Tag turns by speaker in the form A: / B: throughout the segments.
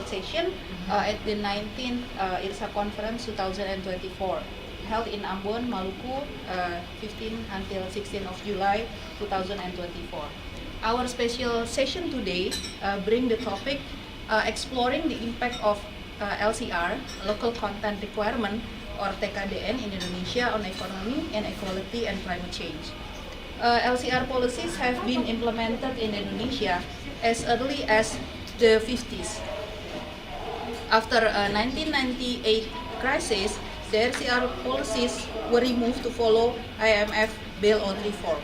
A: session at the 19th IRSA Conference 2024, held in Ambon, Maluku, 15 until 16 of July 2024. Our special session today bring the topic exploring the impact of LCR, local content requirement, or TKDN in Indonesia on economy and equality and climate change. LCR policies have been implemented in Indonesia as early as the 50s. After 1998 crisis, the LCR policies were removed to follow IMF bailout reform.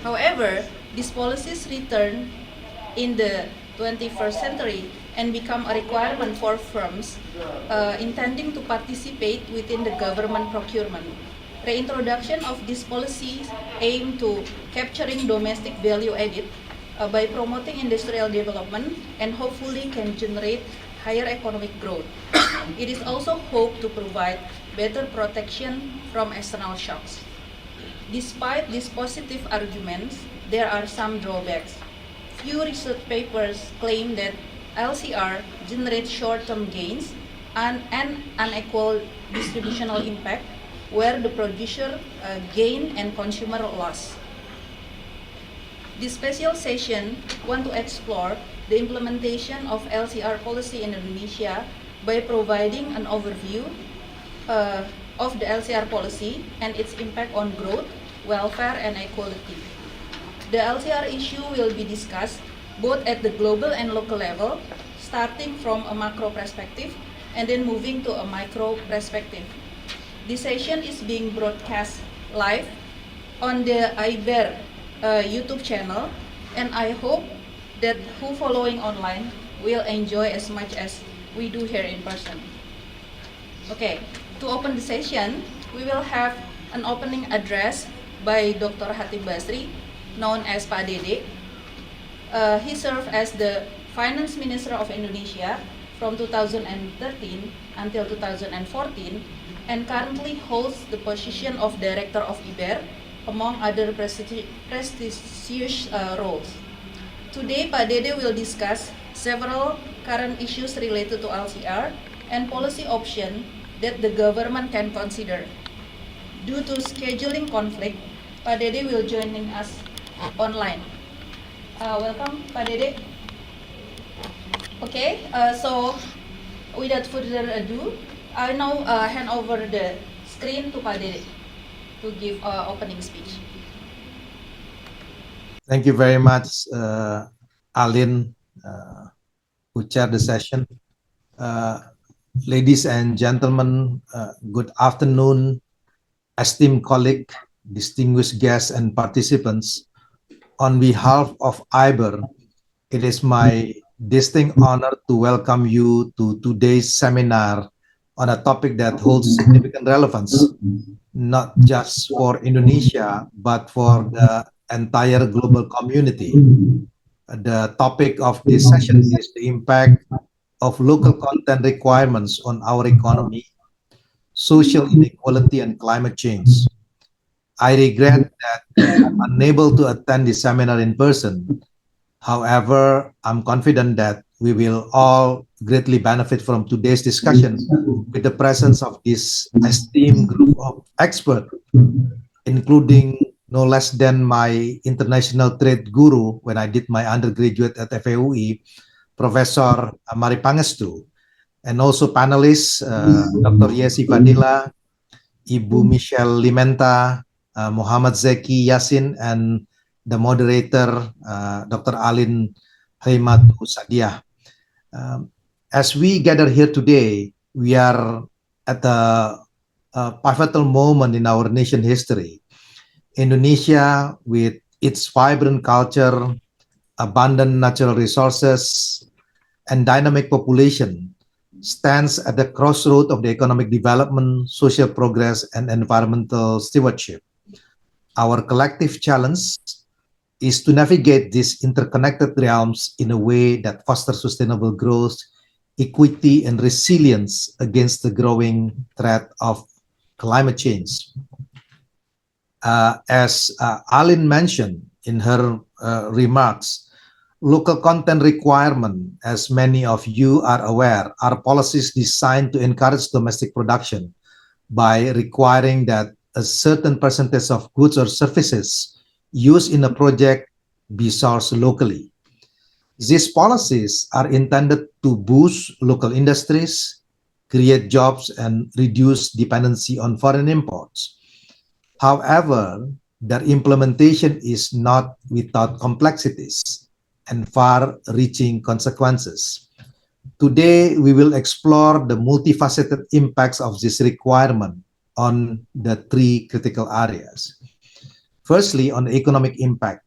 A: However, these policies returned in the 21st century and become a requirement for firms intending to participate within the government procurement. Reintroduction of these policies aim to capturing domestic value added by promoting industrial development and hopefully can generate higher economic growth. It is also hoped to provide better protection from external shocks. Despite these positive arguments, there are some drawbacks. Few research papers claim that LCR generates short-term gains and an unequal distributional impact, where the producer gain and consumer loss. This special session want to explore the implementation of LCR policy in Indonesia by providing an overview of the LCR policy and its impact on growth, welfare, and equality. The LCR issue will be discussed both at the global and local level, starting from a macro perspective and then moving to a micro perspective. This session is being broadcast live on the IBER YouTube channel, and I hope that who following online will enjoy as much as we do here in person. Okay, to open the session, we will have an opening address by Dr. Hatip Basri, known as Pak Dede. He served as the Finance Minister of Indonesia from 2013 until 2014 and currently holds the position of Director of IBER, among other prestigious roles. Today, Pak Dede will discuss several current issues related to LCR and policy options that the government can consider. Due to scheduling conflict, Pak Dede will join us online. Welcome, Pak Dede. Okay, so without further ado, I now hand over the screen to Pak Dede to give opening speech.
B: Thank you very much, Alin, who chaired the session. Ladies and gentlemen, good afternoon, esteemed colleague, distinguished guests and participants. On behalf of IBER, it is my distinct honor to welcome you to today's seminar on a topic that holds significant relevance, not just for Indonesia, but for the entire global community. The topic of this session is the impact of local content requirements on our economy, social inequality, and climate change. I regret that I'm unable to attend this seminar in person. However, I'm confident that we will all greatly benefit from today's discussion with the presence of this esteemed group of experts, including no less than my international trade guru when I did my undergraduate at FAUI, Professor Mari Pangestu, and also panelists, Dr. Yesi Fadila, Ibu Michelle Limenta, Muhammad Zeki Yasin, and the moderator, Dr. Alin Haimatu Sadiah. As we gather here today, we are at a pivotal moment in our nation history. Indonesia, with its vibrant culture, abundant natural resources, and dynamic population, stands at the crossroad of the economic development, social progress, and environmental stewardship. Our collective challenge is to navigate these interconnected realms in a way that fosters sustainable growth, equity, and resilience against the growing threat of climate change. As Alin mentioned in her remarks, Local content requirement, as many of you are aware, are policies designed to encourage domestic production by requiring that a certain percentage of goods or services used in a project be sourced locally. These policies are intended to boost local industries, create jobs, and reduce dependency on foreign imports. However, their implementation is not without complexities and far-reaching consequences. Today, we will explore the multifaceted impacts of this requirement on the three critical areas. Firstly, on the economic impact.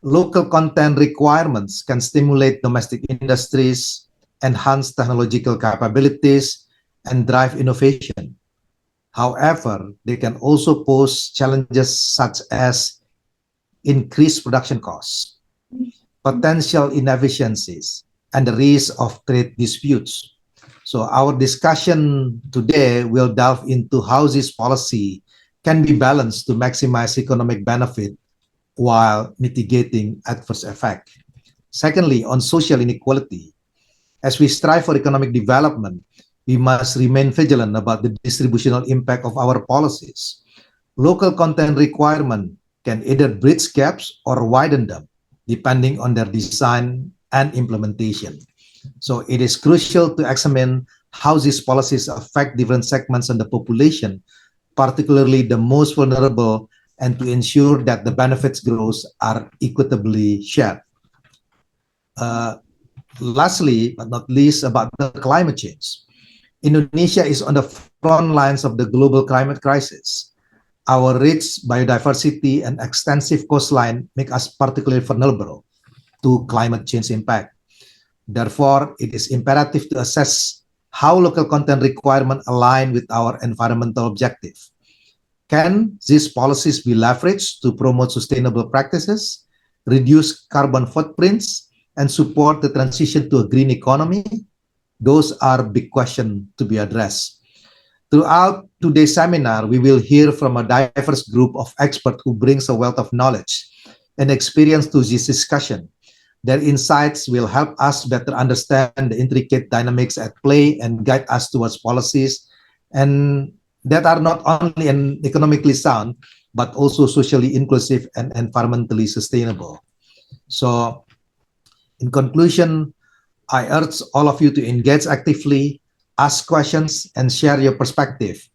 B: Local content requirements can stimulate domestic industries, enhance technological capabilities, and drive innovation. However, they can also pose challenges such as increased production costs, potential inefficiencies, and the risk of trade disputes. So our discussion today will delve into how this policy can be balanced to maximize economic benefit while mitigating adverse effect. Secondly, on social inequality, as we strive for economic development, we must remain vigilant about the distributional impact of our policies. Local content requirement can either bridge gaps or widen them, depending on their design and implementation. So it is crucial to examine how these policies affect different segments of the population, particularly the most vulnerable, and to ensure that the benefits growth are equitably shared. Lastly, but not least, about the climate change. Indonesia is on the front lines of the global climate crisis. Our rich biodiversity and extensive coastline make us particularly vulnerable to climate change impact. Therefore, it is imperative to assess how local content requirements align with our environmental objective. Can these policies be leveraged to promote sustainable practices, reduce carbon footprints, and support the transition to a green economy? Those are big questions to be addressed. Throughout today's seminar, we will hear from a diverse group of experts who brings a wealth of knowledge and experience to this discussion. Their insights will help us better understand the intricate dynamics at play and guide us towards policies and that are not only economically sound, but also socially inclusive and environmentally sustainable. So, in conclusion, I urge all of you to engage actively, ask questions, and share your perspective.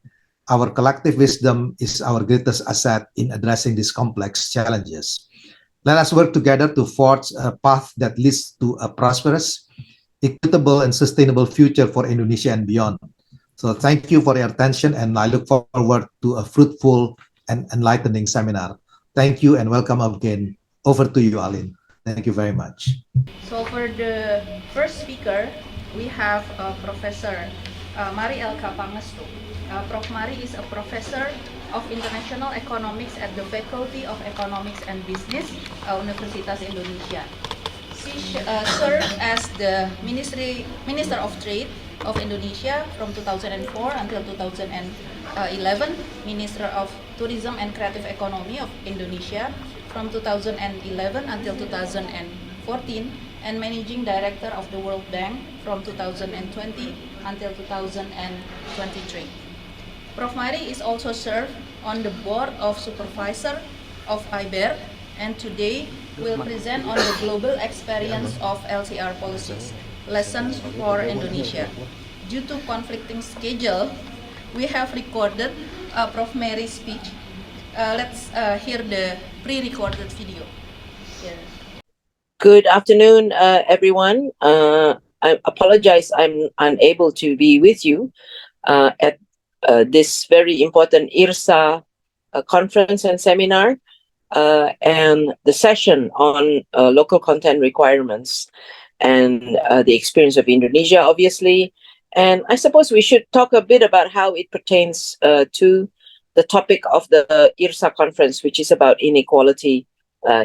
B: Our collective wisdom is our greatest asset in addressing these complex challenges. Let us work together to forge a path that leads to a prosperous, equitable, and sustainable future for Indonesia and beyond. So thank you for your attention, and I look forward to a fruitful and enlightening seminar. Thank you and welcome again. Over to you, Alin. Thank you very much.
A: So for the first speaker, we have Professor Mari Elka Pangestu. Prof. Mari is a professor of international economics at the Faculty of Economics and Business, Universitas Indonesia. She served as the Minister of Trade of Indonesia from 2004 until 2011, Minister of Tourism and Creative Economy of Indonesia from 2011 until 2014, and Managing Director of the World Bank from 2020 until 2023. Prof. Mari is also served on the Board of Supervisor of IBER, and today will present on the global experience of LCR policies, lessons for Indonesia. Due to conflicting schedule, we have recorded Prof. Mary's speech. Let's hear the pre-recorded video. Here.
C: Good afternoon, everyone. I apologize I'm unable to be with you at this very important IRSA conference and seminar and the session on local content requirements and the experience of Indonesia, obviously. And I suppose we should talk a bit about how it pertains to the topic of the IRSA conference, which is about inequality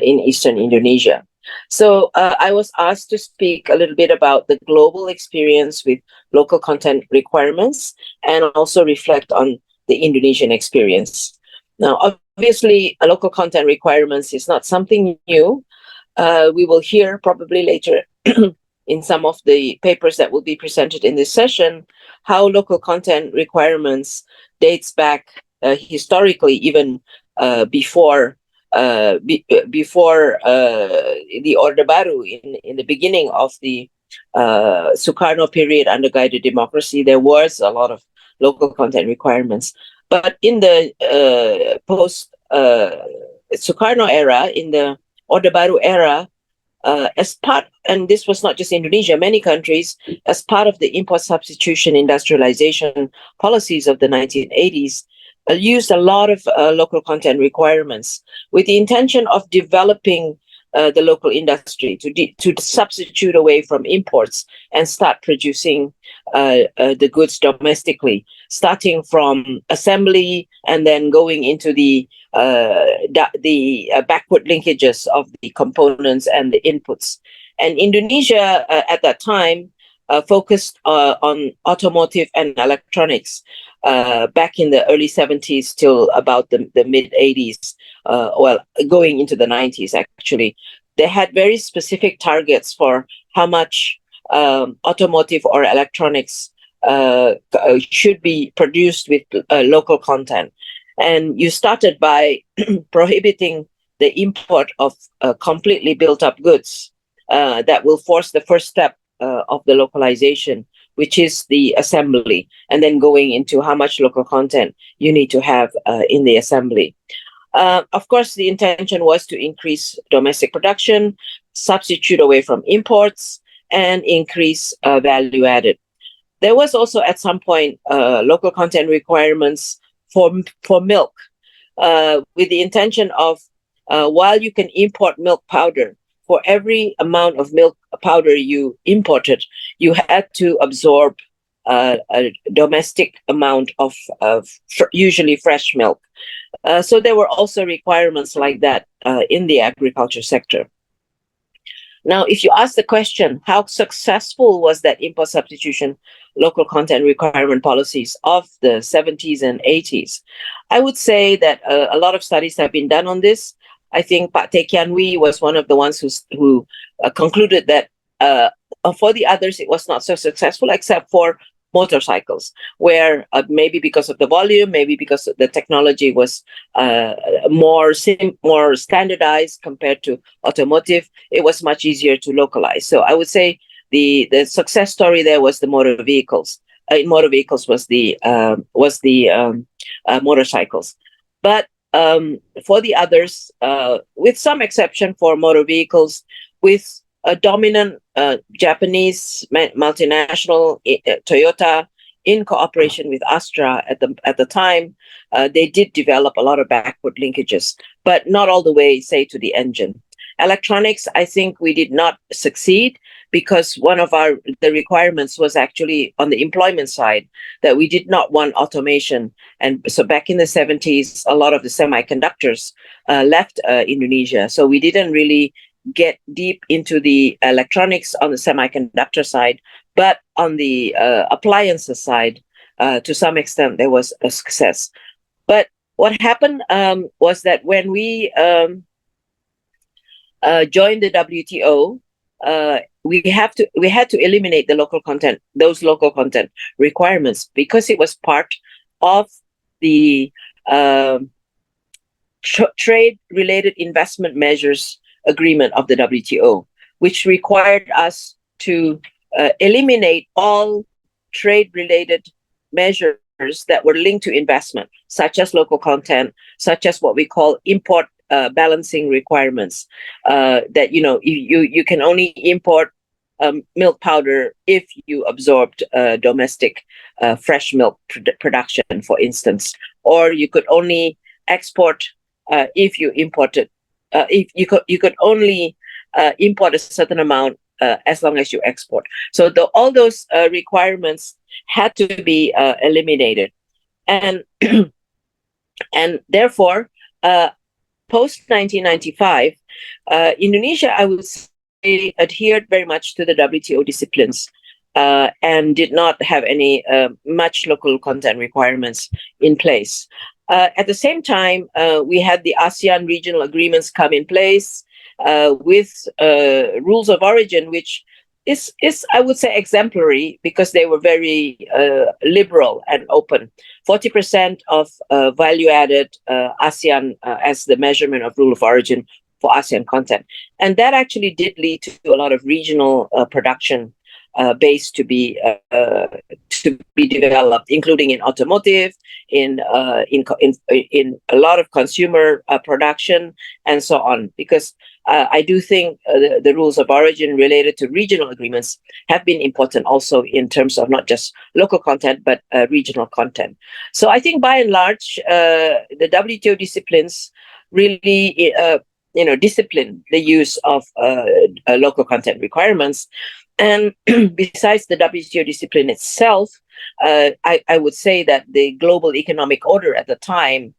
C: in Eastern Indonesia. So I was asked to speak a little bit about the global experience with local content requirements and also reflect on the Indonesian experience. Now, obviously, local content requirements is not something new. we will hear probably later in some of the papers that will be presented in this session, how local content requirements dates back historically, even before the Orde Baru in the beginning of the Sukarno period under guided democracy. There was a lot of local content requirements, but in the post Sukarno era, in the Orde Baru era, as part, and this was not just Indonesia, many countries, as part of the import substitution industrialization policies of the 1980s, used a lot of local content requirements with the intention of developing the local industry to substitute away from imports and start producing the goods domestically, starting from assembly and then going into the backward linkages of the components and the inputs. And Indonesia at that time focused on automotive and electronics back in the early 70s till about the mid 80s, well, going into the 90s actually. They had very specific targets for how much automotive or electronics should be produced with local content. And you started by prohibiting the import of completely built up goods that will force the first step of the localization, which is the assembly, and then going into how much local content you need to have in the assembly. Of course, the intention was to increase domestic production, substitute away from imports, and increase value added. There was also at some point local content requirements for milk, with the intention of while you can import milk powder, for every amount of milk powder you imported, you had to absorb a domestic amount of usually fresh milk. So there were also requirements like that in the agriculture sector. Now, if you ask the question, how successful was that import substitution local content requirement policies of the 70s and 80s? I would say that a lot of studies have been done on this. I think Pak Tekianwi was one of the ones who concluded that for the others, it was not so successful, except for motorcycles, where maybe because of the volume, maybe because the technology was more standardized compared to automotive, it was much easier to localize. So I would say the success story there was the motor vehicles. In motor vehicles was the motorcycles, but for the others, with some exception for motor vehicles, with a dominant Japanese multinational Toyota in cooperation with Astra at the time, they did develop a lot of backward linkages, but not all the way, say, to the engine. Electronics, I think we did not succeed because one of the requirements was actually on the employment side, that we did not want automation. And so back in the 70s, a lot of the semiconductors left Indonesia. So we didn't really get deep into the electronics on the semiconductor side, but on the appliances side, to some extent, there was a success. But what happened was that when we joined the WTO, we had to eliminate the those local content requirements, because it was part of the trade-related investment measures agreement of the WTO, which required us to eliminate all trade-related measures that were linked to investment, such as local content, such as what we call import balancing requirements, that you can only import milk powder if you absorbed domestic fresh milk production, for instance, or you could only export if you imported. If you could only import a certain amount as long as you export. So all those requirements had to be eliminated, and and therefore, post 1995, Indonesia, I would say, adhered very much to the WTO disciplines and did not have any much local content requirements in place. At the same time, we had the ASEAN regional agreements come in place, with rules of origin, which is I would say exemplary, because they were very liberal and open. 40% of value added ASEAN as the measurement of rule of origin for ASEAN content, and that actually did lead to a lot of regional production base to be developed, including in automotive, in a lot of consumer production, and so on. Because I do think the rules of origin related to regional agreements have been important also in terms of not just local content but regional content. So I think by and large, the WTO disciplines really discipline the use of local content requirements. And besides the WTO discipline itself, I would say that the global economic order at the time,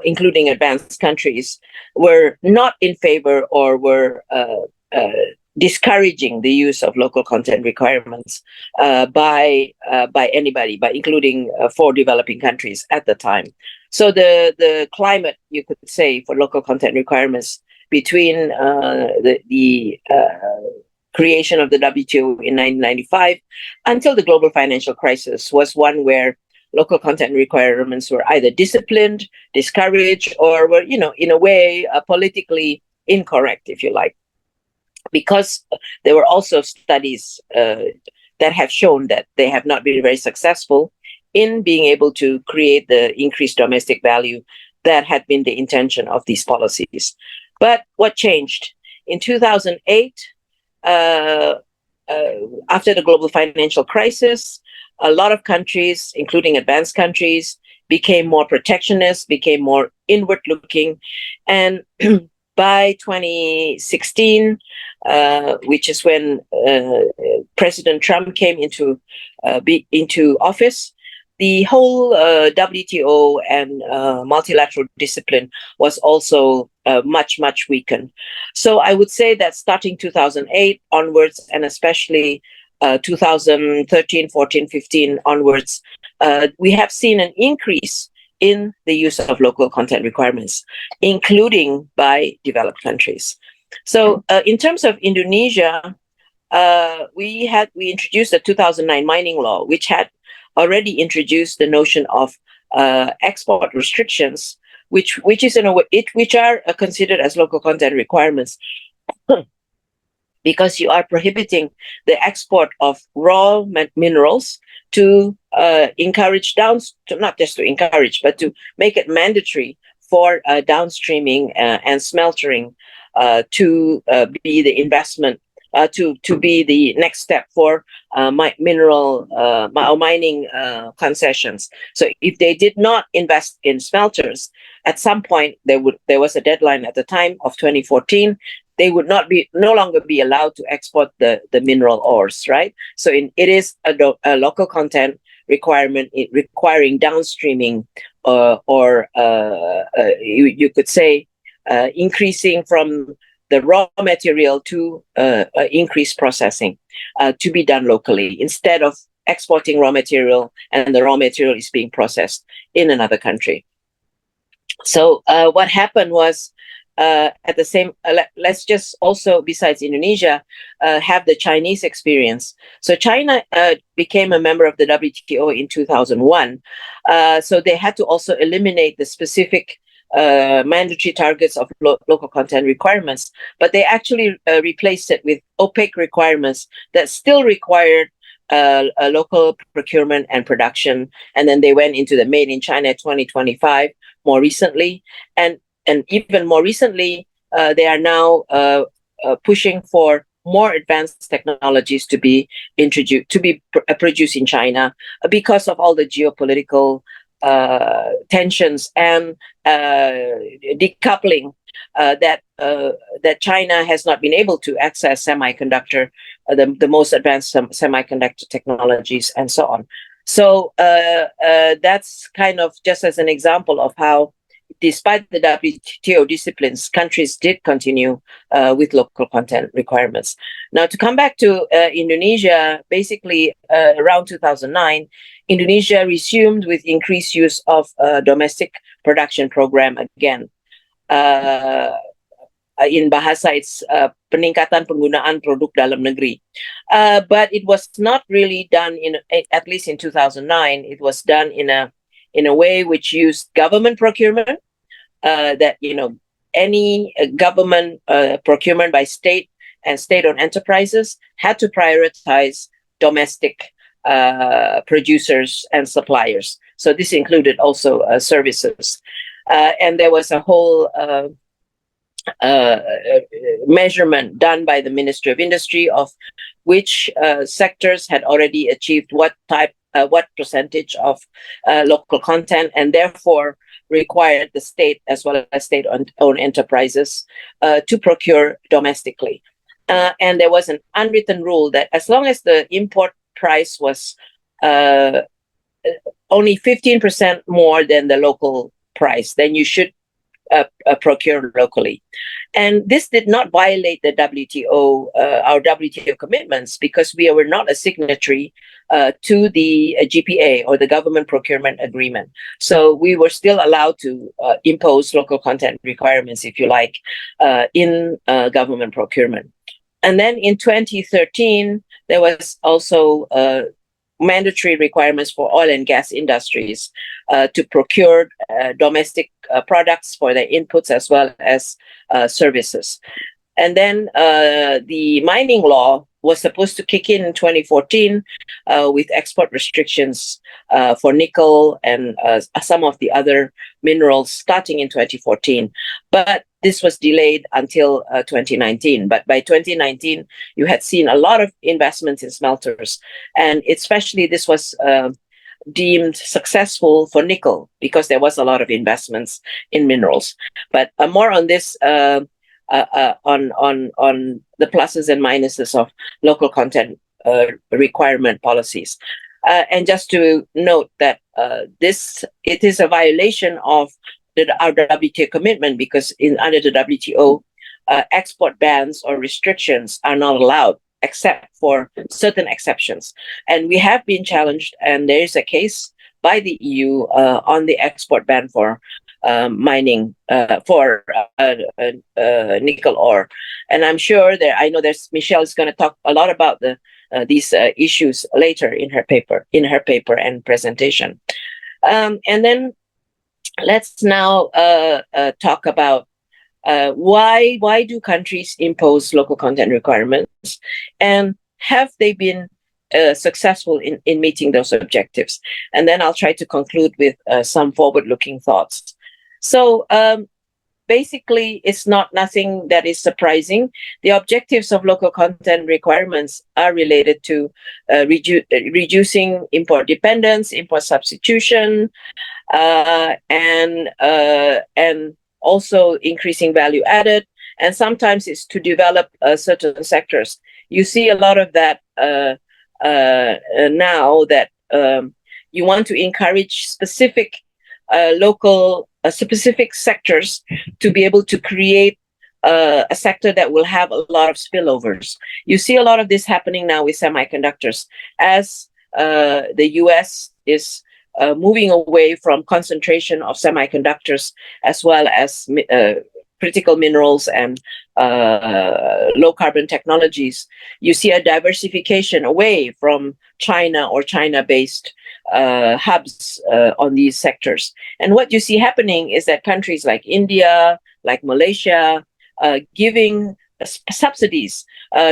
C: including advanced countries, were not in favor or were discouraging the use of local content requirements by anybody, including for developing countries at the time. So the climate, you could say, for local content requirements between the creation of the WTO in 1995 until the global financial crisis was one where local content requirements were either disciplined, discouraged, or were, in a way, politically incorrect, if you like. Because there were also studies that have shown that they have not been very successful in being able to create the increased domestic value that had been the intention of these policies. But what changed? In 2008, after the global financial crisis, a lot of countries, including advanced countries, became more protectionist, became more inward-looking. And by 2016, which is when President Trump came into office, the whole WTO and multilateral discipline was also much, much weakened. So I would say that starting 2008 onwards, and especially 2013, 14, 15 onwards, we have seen an increase in the use of local content requirements, including by developed countries. So in terms of Indonesia, we introduced the 2009 mining law, which had already introduced the notion of export restrictions, which are considered as local content requirements, because you are prohibiting the export of raw minerals to encourage not just to encourage, but to make it mandatory for downstreaming and smeltering to be the investment. To be the next step for mineral mining concessions. So if they did not invest in smelters, at some point there was a deadline at the time of 2014. They would no longer be allowed to export the mineral ores, right? So it is a local content requirement requiring downstreaming, or you could say increasing from the raw material to increased processing to be done locally, instead of exporting raw material and the raw material is being processed in another country. So what happened was, at the same, let's just also, besides Indonesia, have the Chinese experience. So China became a member of the WTO in 2001. So they had to also eliminate the specific mandatory targets of local content requirements, but they actually replaced it with opaque requirements that still required a local procurement and production. And then they went into the Made in China 2025 more recently, and even more recently, they are now pushing for more advanced technologies to be introduced, to be produced in China, because of all the geopolitical tensions and decoupling that China has not been able to access semiconductor, the most advanced semiconductor technologies, and so on. So that's kind of just as an example of how, despite the WTO disciplines, countries did continue with local content requirements. Now, to come back to Indonesia, basically around 2009, Indonesia resumed with increased use of domestic production program again. in bahasa it's peningkatan penggunaan produk dalam negeri. But it was not really done at least in 2009. It was done in a way which used government procurement, that any government procurement by state and state-owned enterprises had to prioritize domestic producers and suppliers. So this included also services, and there was a whole measurement done by the Ministry of Industry of which sectors had already achieved what percentage of local content, and therefore required the state as well as state-owned enterprises to procure domestically. And there was an unwritten rule that as long as the import price was only 15% more than the local price, then you should procure locally. And this did not violate the WTO, our WTO commitments, because we were not a signatory to the GPA, or the Government Procurement Agreement. So we were still allowed to impose local content requirements, if you like, in government procurement. And then in 2013, there was also mandatory requirements for oil and gas industries to procure domestic products for their inputs as well as services. And then the mining law was supposed to kick in 2014 with export restrictions for nickel and some of the other minerals starting in 2014. But this was delayed until 2019. But by 2019, you had seen a lot of investments in smelters. And especially this was deemed successful for nickel because there was a lot of investments in minerals. But more on this on the pluses and minuses of local content requirement policies. And just to note that it is a violation of our WTO commitment, because under the WTO, export bans or restrictions are not allowed except for certain exceptions. And we have been challenged, and there is a case by the EU on the export ban for mining for nickel ore. And I'm sure I know Michelle is going to talk a lot about these issues later in her paper and presentation. And then let's now talk about why do countries impose local content requirements, and have they been successful in meeting those objectives? And then I'll try to conclude with some forward-looking thoughts. So basically, it's nothing that is surprising. The objectives of local content requirements are related to reducing import dependence, import substitution, and also increasing value added. And sometimes it's to develop certain sectors. You see a lot of that now, that you want to encourage specific specific sectors to be able to create a sector that will have a lot of spillovers. You see a lot of this happening now with semiconductors, as the US is moving away from concentration of semiconductors as well as critical minerals and low carbon technologies. You see a diversification away from China or China-based hubs on these sectors. And what you see happening is that countries like India, like Malaysia, giving subsidies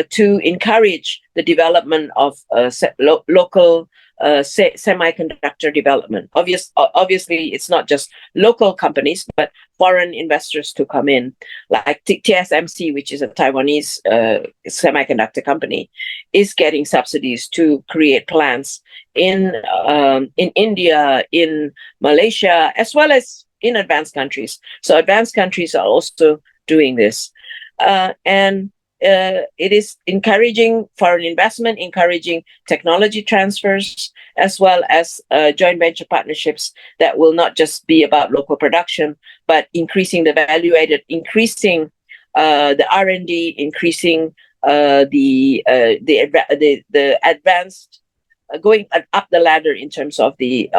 C: to encourage the development of local semiconductor development. Obviously, it's not just local companies, but foreign investors to come in, like TSMC, which is a Taiwanese semiconductor company, is getting subsidies to create plants in India, in Malaysia, as well as in advanced countries. So advanced countries are also doing this. And it is encouraging foreign investment, encouraging technology transfers, as well as joint venture partnerships that will not just be about local production, but increasing the value added, increasing the R&D, increasing the advanced, going up the ladder in terms of the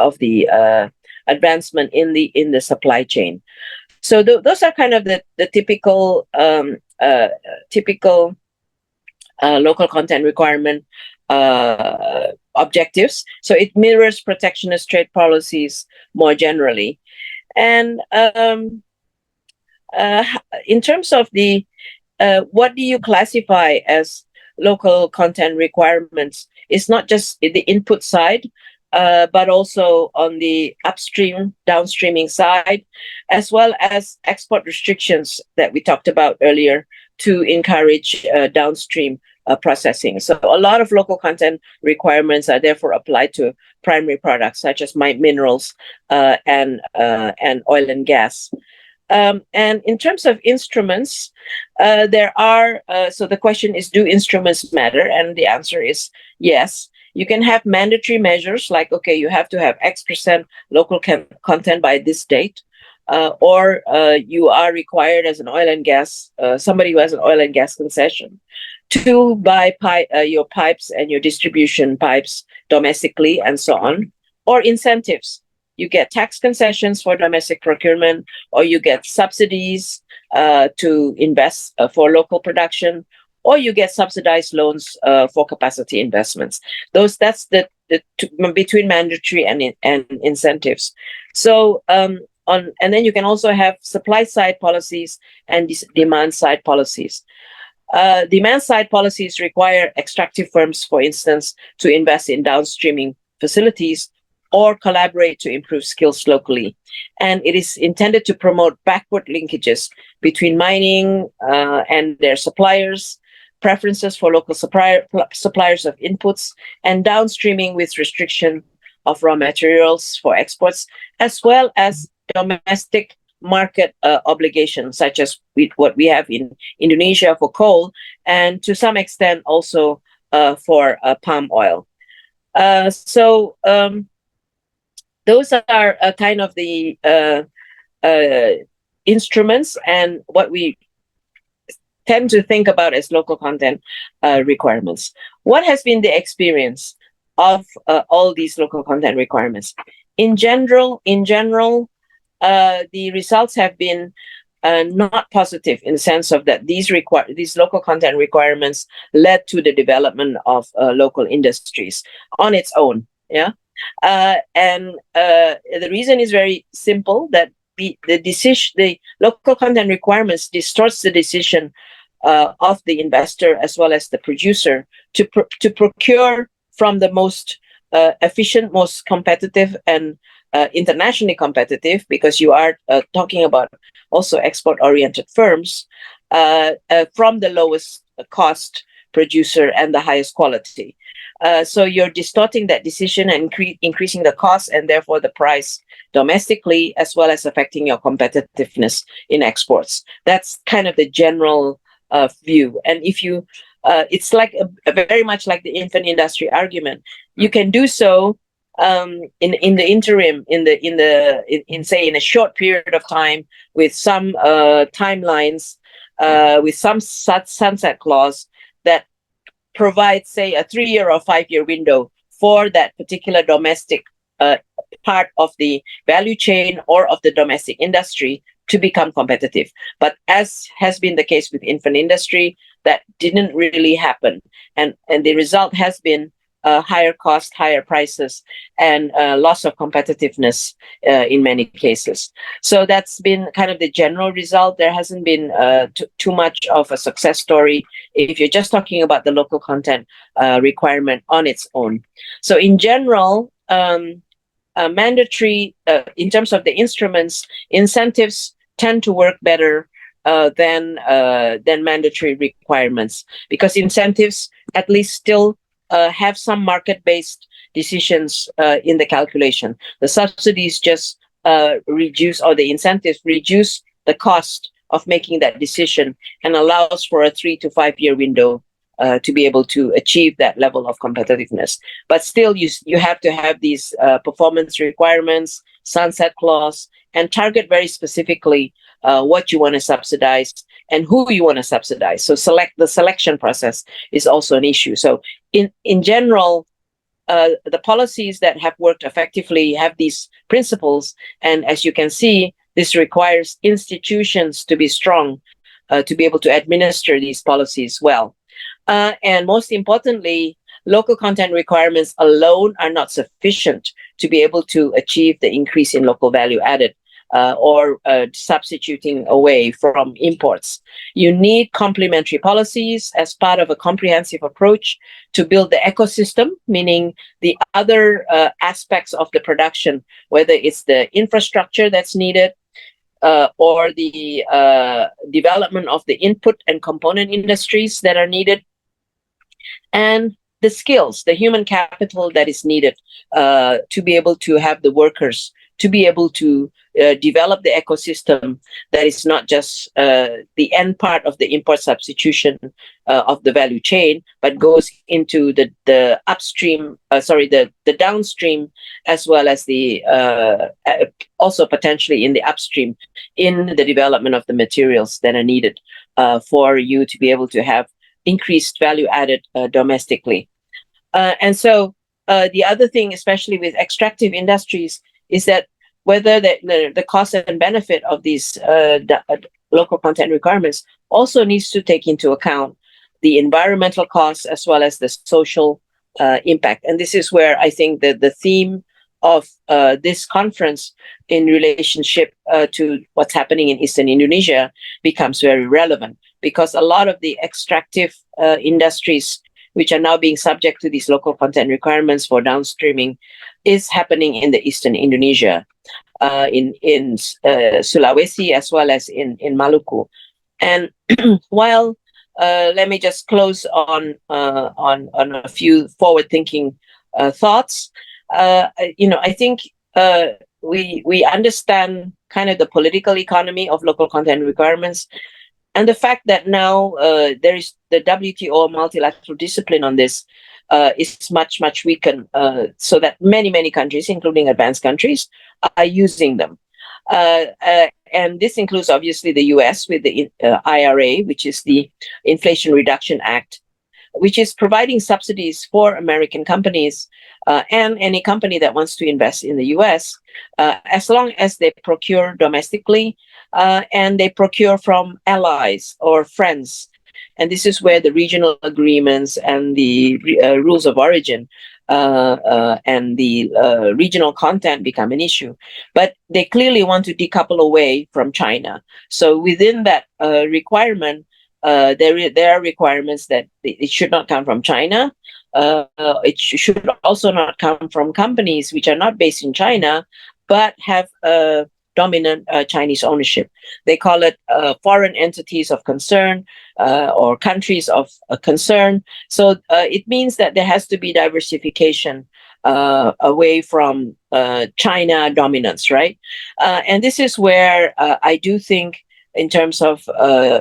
C: advancement in the supply chain. So those are kind of the typical local content requirement objectives. So it mirrors protectionist trade policies more generally. And in terms of the what do you classify as local content requirements? It's not just the input side, but also on the upstream, downstreaming side, as well as export restrictions that we talked about earlier to encourage downstream processing. So a lot of local content requirements are therefore applied to primary products such as minerals and oil and gas. And in terms of instruments, there are, so the question is, do instruments matter? And the answer is yes. You can have mandatory measures like, okay, you have to have X% local content by this date. Or you are required as an oil and gas, somebody who has an oil and gas concession, to buy your pipes and your distribution pipes domestically and so on. Or incentives. You get tax concessions for domestic procurement, or you get subsidies to invest for local production, or you get subsidized loans for capacity investments. That's the between mandatory and incentives. So and then you can also have supply side policies and demand side policies. Demand side policies require extractive firms, for instance, to invest in downstreaming facilities or collaborate to improve skills locally. And it is intended to promote backward linkages between mining and their suppliers, preferences for local suppliers of inputs, and downstreaming with restriction of raw materials for exports, as well as domestic market obligations, such as what we have in Indonesia for coal, and to some extent also for palm oil. Those are kind of the instruments and what we tend to think about as local content requirements. What has been the experience of all these local content requirements? In general, the results have been not positive in the sense of that these local content requirements led to the development of local industries on its own. Yeah. And the reason is very simple, that the local content requirements distorts the decision of the investor as well as the producer to procure from the most efficient, most competitive, and internationally competitive, because you are talking about also export-oriented firms, from the lowest cost producer and the highest quality. So you're distorting that decision and increasing the cost and therefore the price domestically, as well as affecting your competitiveness in exports. That's kind of the general view. And if you, it's like very much like the infant industry argument. You can do so in the interim, in say in a short period of time, with some timelines, with some sunset clause that provides, say, a 3-year or 5-year window for that particular domestic part of the value chain or of the domestic industry to become competitive. But as has been the case with infant industry, that didn't really happen. And the result has been higher cost, higher prices, and loss of competitiveness in many cases. So that's been kind of the general result. There hasn't been too much of a success story if you're just talking about the local content requirement on its own. So in general, mandatory, in terms of the instruments, incentives tend to work better than mandatory requirements, because incentives at least still have some market-based decisions in the calculation. The subsidies just reduce, or the incentives reduce the cost of making that decision, and allows for a 3 to 5 year window to be able to achieve that level of competitiveness. But still, you have to have these performance requirements, sunset clause, and target very specifically what you want to subsidize and who you want to subsidize. So the selection process is also an issue. So in general, the policies that have worked effectively have these principles, and as you can see, this requires institutions to be strong to be able to administer these policies well. And most importantly, local content requirements alone are not sufficient to be able to achieve the increase in local value added or substituting away from imports. You need complementary policies as part of a comprehensive approach to build the ecosystem, meaning the other aspects of the production, whether it's the infrastructure that's needed, or the development of the input and component industries that are needed, and the skills, the human capital that is needed to be able to have the workers, to be able to develop the ecosystem that is not just the end part of the import substitution of the value chain, but goes into the upstream, the downstream, as well as the also potentially in the upstream, in the development of the materials that are needed for you to be able to have increased value added domestically. And so the other thing, especially with extractive industries, is that whether the cost and benefit of these local content requirements also needs to take into account the environmental costs as well as the social impact. And this is where I think that the theme of this conference in relationship to what's happening in Eastern Indonesia becomes very relevant, because a lot of the extractive industries which are now being subject to these local content requirements for downstreaming is happening in the Eastern Indonesia, in Sulawesi as well as in Maluku. And while let me just close on a few forward-thinking thoughts. I think we understand kind of the political economy of local content requirements, and the fact that now there is the WTO multilateral discipline on this is much weakened, so that many countries, including advanced countries, are using them. And this includes obviously the US with the IRA, which is the Inflation Reduction Act, which is providing subsidies for American companies and any company that wants to invest in the US, as long as they procure domestically and they procure from allies or friends. And this is where the regional agreements and the rules of origin and the regional content become an issue. But they clearly want to decouple away from China. So within that requirement, there are requirements that it should not come from China. It should also not come from companies which are not based in China, but have dominant Chinese ownership. They call it foreign entities of concern or countries of concern. So it means that there has to be diversification away from China dominance, right? And this is where I do think, in terms of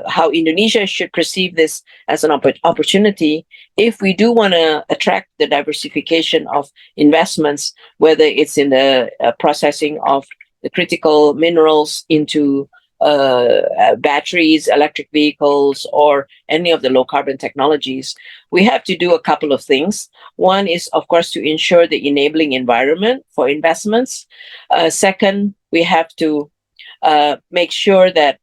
C: how Indonesia should perceive this as an opportunity, if we do want to attract the diversification of investments, whether it's in the processing of the critical minerals into batteries, electric vehicles, or any of the low carbon technologies, we have to do a couple of things. One is, of course, to ensure the enabling environment for investments. Second, we have to make sure that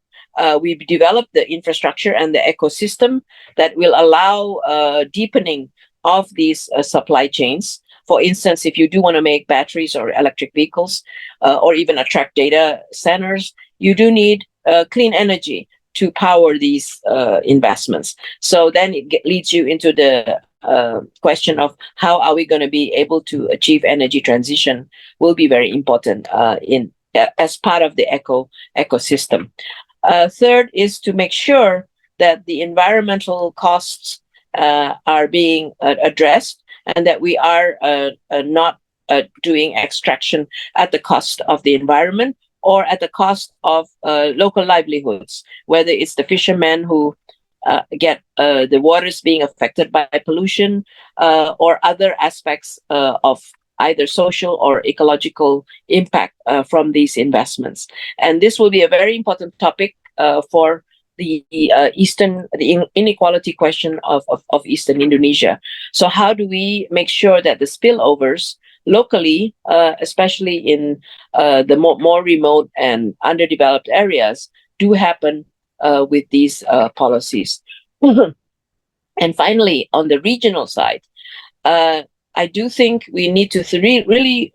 C: we develop the infrastructure and the ecosystem that will allow deepening of these supply chains. For instance, if you do want to make batteries or electric vehicles or even attract data centers, you do need clean energy to power these investments. So then it leads you into the question of how are we going to be able to achieve energy transition will be very important as part of the ecosystem. Third is to make sure that the environmental costs are being addressed, and that we are not doing extraction at the cost of the environment or at the cost of local livelihoods, whether it's the fishermen who get the waters being affected by pollution or other aspects of either social or ecological impact from these investments. And this will be a very important topic for the inequality question of Eastern Indonesia. So how do we make sure that the spillovers locally, especially in the more remote and underdeveloped areas, do happen with these policies. And finally, on the regional side, I do think we need to really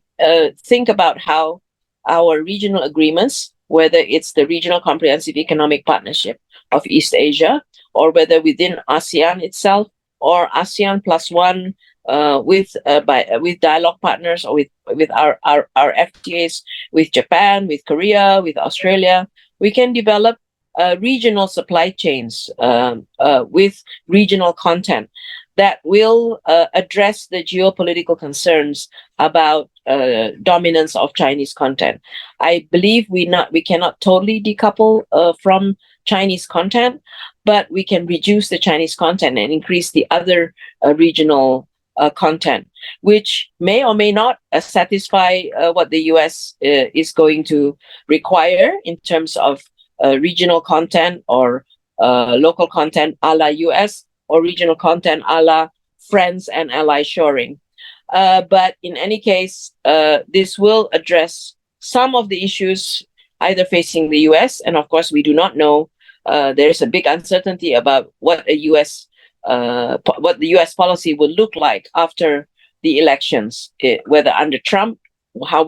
C: think about how our regional agreements, whether it's the Regional Comprehensive Economic Partnership of East Asia, or whether within ASEAN itself, or ASEAN plus one with dialogue partners, or with our FTAs with Japan, with Korea, with Australia, we can develop regional supply chains with regional content that will address the geopolitical concerns about dominance of Chinese content. I believe we cannot totally decouple from Chinese content, but we can reduce the Chinese content and increase the other regional content, which may or may not satisfy what the US is going to require in terms of regional content or local content a la US, or regional content a la friends and ally shoring. But in any case, this will address some of the issues either facing the US, and of course, we do not know. There's a big uncertainty about what the US policy will look like after the elections, whether under Trump, how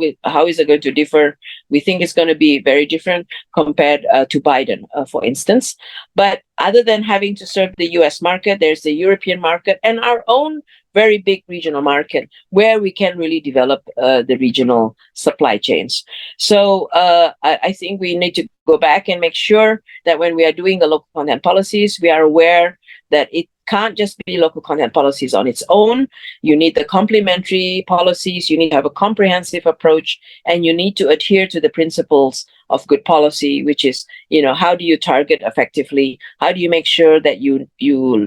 C: is it going to differ? We think it's going to be very different compared to Biden, for instance. But other than having to serve the US market, there's the European market and our own very big regional market where we can really develop the regional supply chains. So I think we need to go back and make sure that when we are doing the local content policies, we are aware that it can't just be local content policies on its own. You need the complementary policies. You need to have a comprehensive approach, and you need to adhere to the principles of good policy, which is, how do you target effectively? How do you make sure that you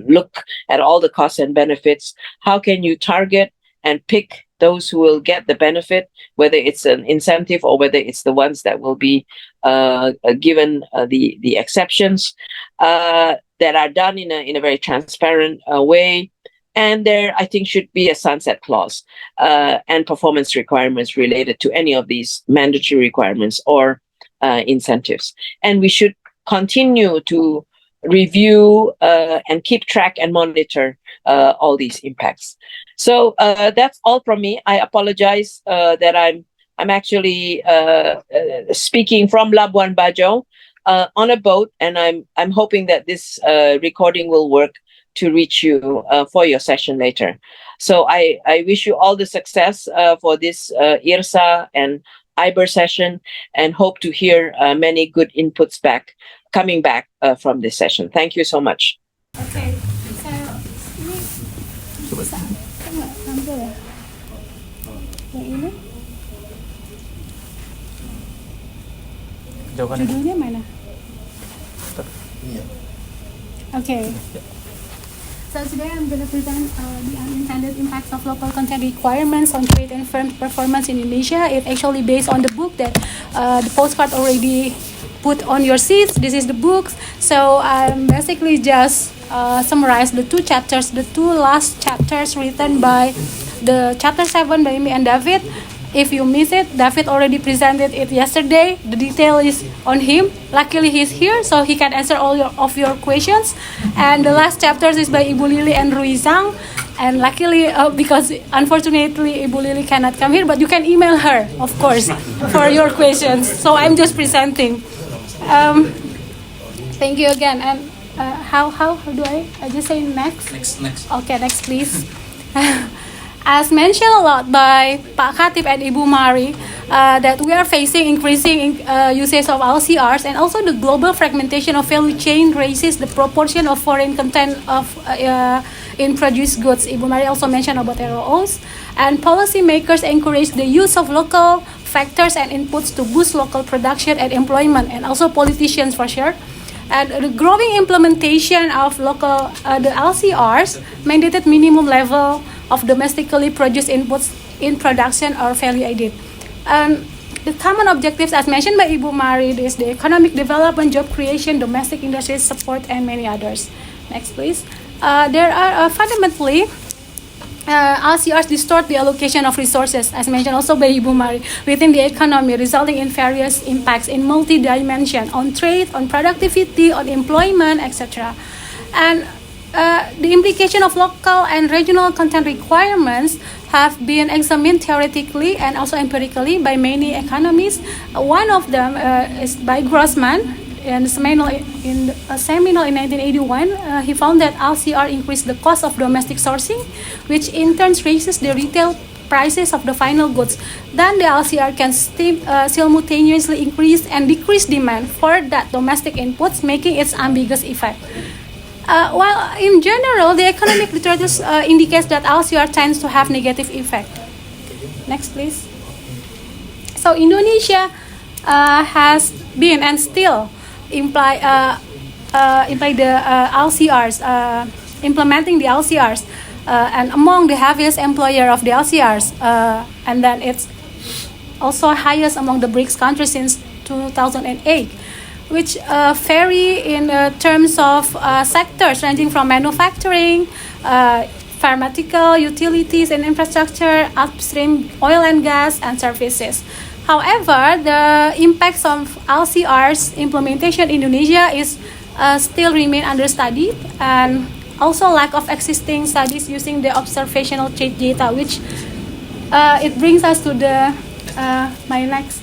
C: look at all the costs and benefits? How can you target and pick those who will get the benefit, whether it's an incentive or whether it's the ones that will be given the exceptions that are done in a very transparent way. And there, I think, should be a sunset clause and performance requirements related to any of these mandatory requirements or incentives. And we should continue to review and keep track and monitor all these impacts. So that's all from me. I apologize that I'm actually speaking from Labuan Bajo on a boat, and I'm hoping that this recording will work to reach you for your session later. So I wish you all the success for this IRSA and IBER session, and hope to hear many good inputs coming back from this session. Thank you so much.
D: Okay, so ini bisa nggak tampil ya? Yang ini judulnya mana? Okay. So today I'm going to present the unintended impacts of local content requirements on trade and firm performance in Indonesia. It actually based on the book that the postcard already put on your seats. This is the book. So I'm basically just summarize the two chapters, the two last chapters written by the chapter 7 by me and David. If you miss it, David already presented it yesterday. The detail is on him. Luckily, he's here, so he can answer all of your questions. And the last chapters is by Ibu Lily and Rui Zhang. And luckily, because unfortunately Ibu Lily cannot come here, but you can email her, of course, for your questions. So I'm just presenting. Thank you again. And how do I just say next? Next. Okay, next, please. As mentioned a lot by Pak Khatib and Ibu Mari, that we are facing increasing usage of LCRs, and also the global fragmentation of value chain raises the proportion of foreign content in produced goods. Ibu Mari also mentioned about ROOs, and policymakers encourage the use of local factors and inputs to boost local production and employment, and also politicians for sure. And the growing implementation of local the LCRs mandated minimum level of domestically produced inputs in production or value added. The common objectives, as mentioned by Ibu Mari, is the economic development, job creation, domestic industry support, and many others. Next, please. There are fundamentally LCRs distort the allocation of resources, as mentioned also by Ibu Mari, within the economy, resulting in various impacts in multi-dimension on trade, on productivity, on employment, etc. And the implication of local and regional content requirements have been examined theoretically and also empirically by many economists. One of them is by Grossman. In a seminal in 1981, he found that LCR increased the cost of domestic sourcing, which in turn raises the retail prices of the final goods. Then the LCR can simultaneously increase and decrease demand for that domestic inputs, making its ambiguous effect. While in general, the economic literature indicates that LCR tends to have negative effect. Next, please. So Indonesia has been and still imply the LCRs, implementing the LCRs, and among the heaviest employer of the LCRs, and then it's also highest among the BRICS countries since 2008, which vary in terms of sectors ranging from manufacturing, pharmaceutical, utilities and infrastructure, upstream oil and gas, and services. However, the impacts of LCR's implementation in Indonesia is still remain under study, and also lack of existing studies using the observational trade data, which it brings us to the my next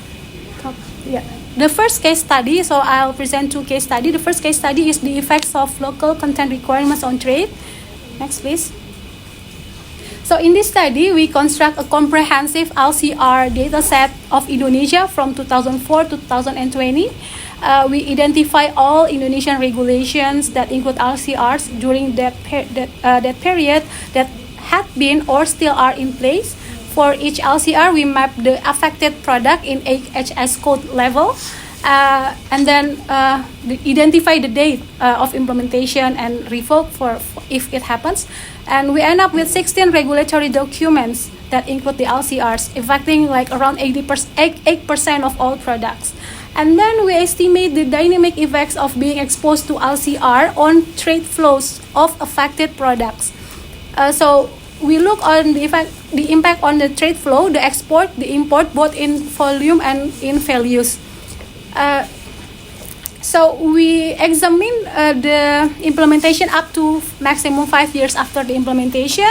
D: topic. Yeah. The first case study, so I'll present two case studies. The first case study is the effects of local content requirements on trade. Next, please. So in this study, we construct a comprehensive LCR dataset of Indonesia from 2004 to 2020. We identify all Indonesian regulations that include LCRs during that period that had been or still are in place. For each LCR, we map the affected product in HS code level, and then identify the date of implementation and revoke for if it happens. And we end up with 16 regulatory documents that include the LCRs, affecting like around 8% of all products. And then we estimate the dynamic effects of being exposed to LCR on trade flows of affected products. So we look on the impact on the trade flow, the export, the import, both in volume and in values. So we examine the implementation up to maximum 5 years after the implementation,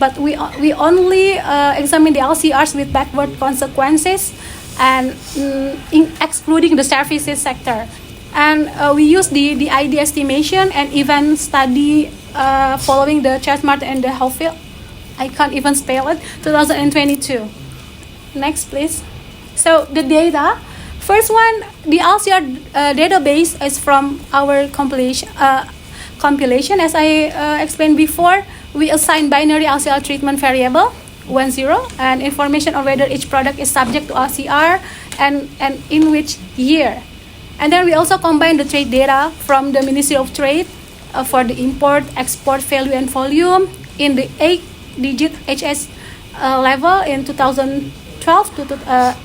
D: but we only examine the LCRs with backward consequences and excluding the services sector. And we use the ID estimation and even study following the Chesmart and the Houghfield. I can't even spell it. 2022. Next, please. So the data. First one, the LCR database is from our compilation. As I explained before, we assign binary LCR treatment variable 10, and information on whether each product is subject to LCR and in which year. And then we also combine the trade data from the Ministry of Trade for the import, export value and volume in the 8-digit HS level in 2012 to the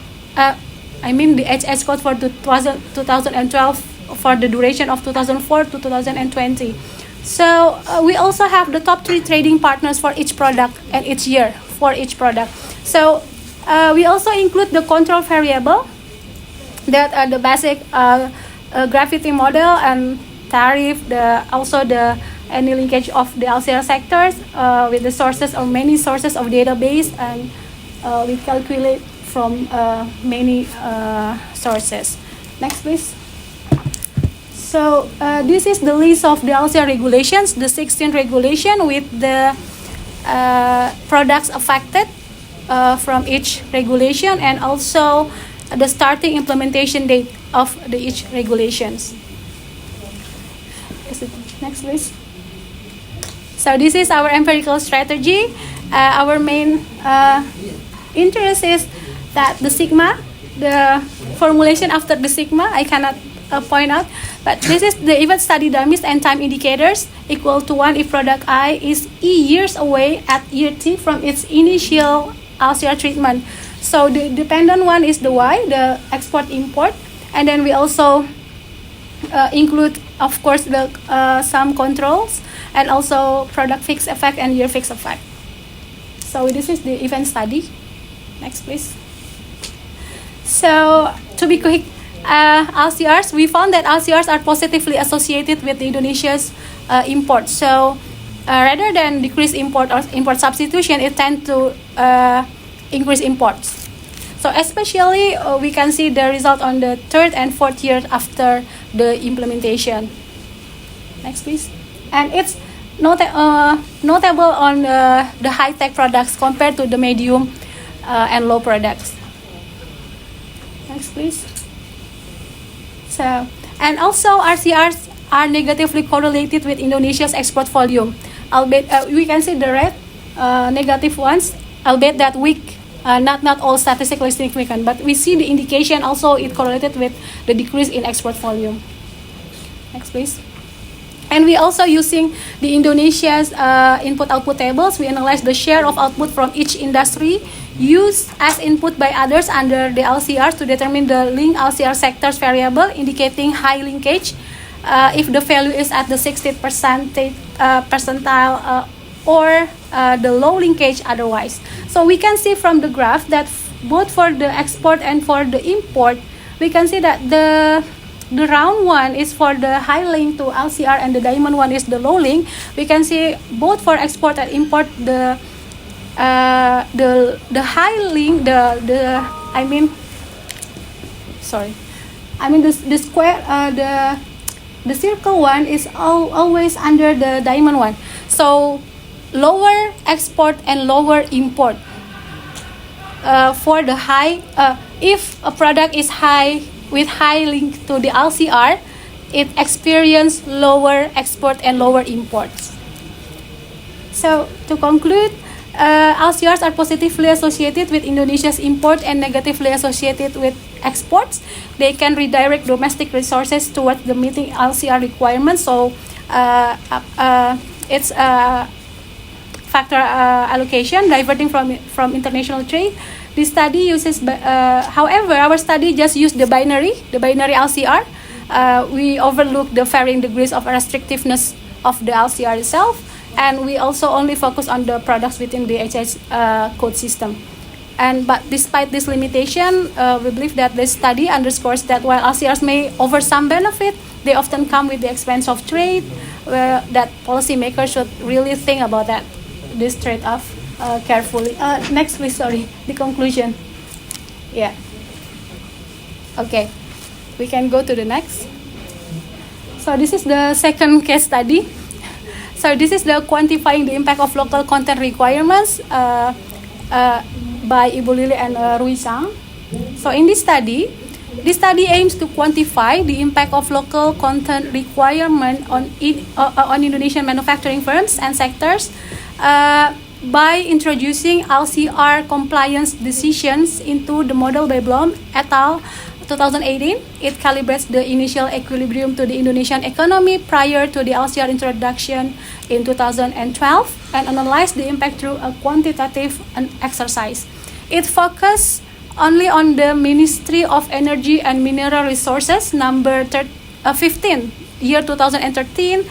D: HS code for 2012 for the duration of 2004 to 2020. So we also have the top 3 trading partners for each product and each year for each product. So we also include the control variable that are the basic gravity model and tariff, also any linkage of the LCR sectors with the sources or many sources of database, and we calculate from many sources. Next, please. So this is the list of the LCR regulations, the 16 regulation with the products affected from each regulation, and also the starting implementation date of each regulations. Next, please. So this is our empirical strategy. Our main interest is that the sigma, the formulation after the sigma, I cannot point out, but this is the event study dummies and time indicators equal to 1 if product I is E years away at year T from its initial LCR treatment. So the dependent one is the Y, the export import, and then we also include, of course, the some controls and also product fixed effect and year fixed effect. So this is the event study. Next, please. So to be quick, LCRs, we found that LCRs are positively associated with Indonesia's import. So rather than decrease import or import substitution, it tends to increase imports. So especially we can see the result on the third and fourth year after the implementation. Next, please. And it's notable on the high-tech products compared to the medium and low products. Next, please. So, and also RCRs are negatively correlated with Indonesia's export volume. Albeit we can see the red negative ones, albeit that weak, not all statistically significant, but we see the indication also it correlated with the decrease in export volume. Next, please. And we also using the Indonesia's input-output tables. We analyze the share of output from each industry used as input by others under the LCRs to determine the linked LCR sectors variable, indicating high linkage if the value is at the 60th percentile or the low linkage otherwise. So we can see from the graph that both for the export and for the import, we can see that the round one is for the high link to LCR and the diamond one is the low link. We can see both for export and import the high link the square the circle one is always under the diamond one. So lower export and lower import for the high if a product is high with high link to the LCR, it experiences lower export and lower imports. So to conclude, LCRs are positively associated with Indonesia's import and negatively associated with exports. They can redirect domestic resources towards the meeting LCR requirements. So it's factor allocation diverting from international trade. This study uses, however, our study just used the binary LCR. We overlook the varying degrees of restrictiveness of the LCR itself, and we also only focus on the products within the HS code system. But despite this limitation, we believe that this study underscores that while LCRs may offer some benefit, they often come with the expense of trade, that policymakers should really think about this trade-off carefully. Next, please. Sorry, the conclusion. Yeah. Okay, we can go to the next. So this is the second case study. So this is the quantifying the impact of local content requirements by Ibu Lili and Rui Sang. So in this study aims to quantify the impact of local content requirement on Indonesian manufacturing firms and sectors by introducing LCR compliance decisions into the model by Blom et al. 2018. It calibrates the initial equilibrium to the Indonesian economy prior to the LCR introduction in 2012 and analyzes the impact through a quantitative exercise. It focuses only on the Ministry of Energy and Mineral Resources number 15, year 2013,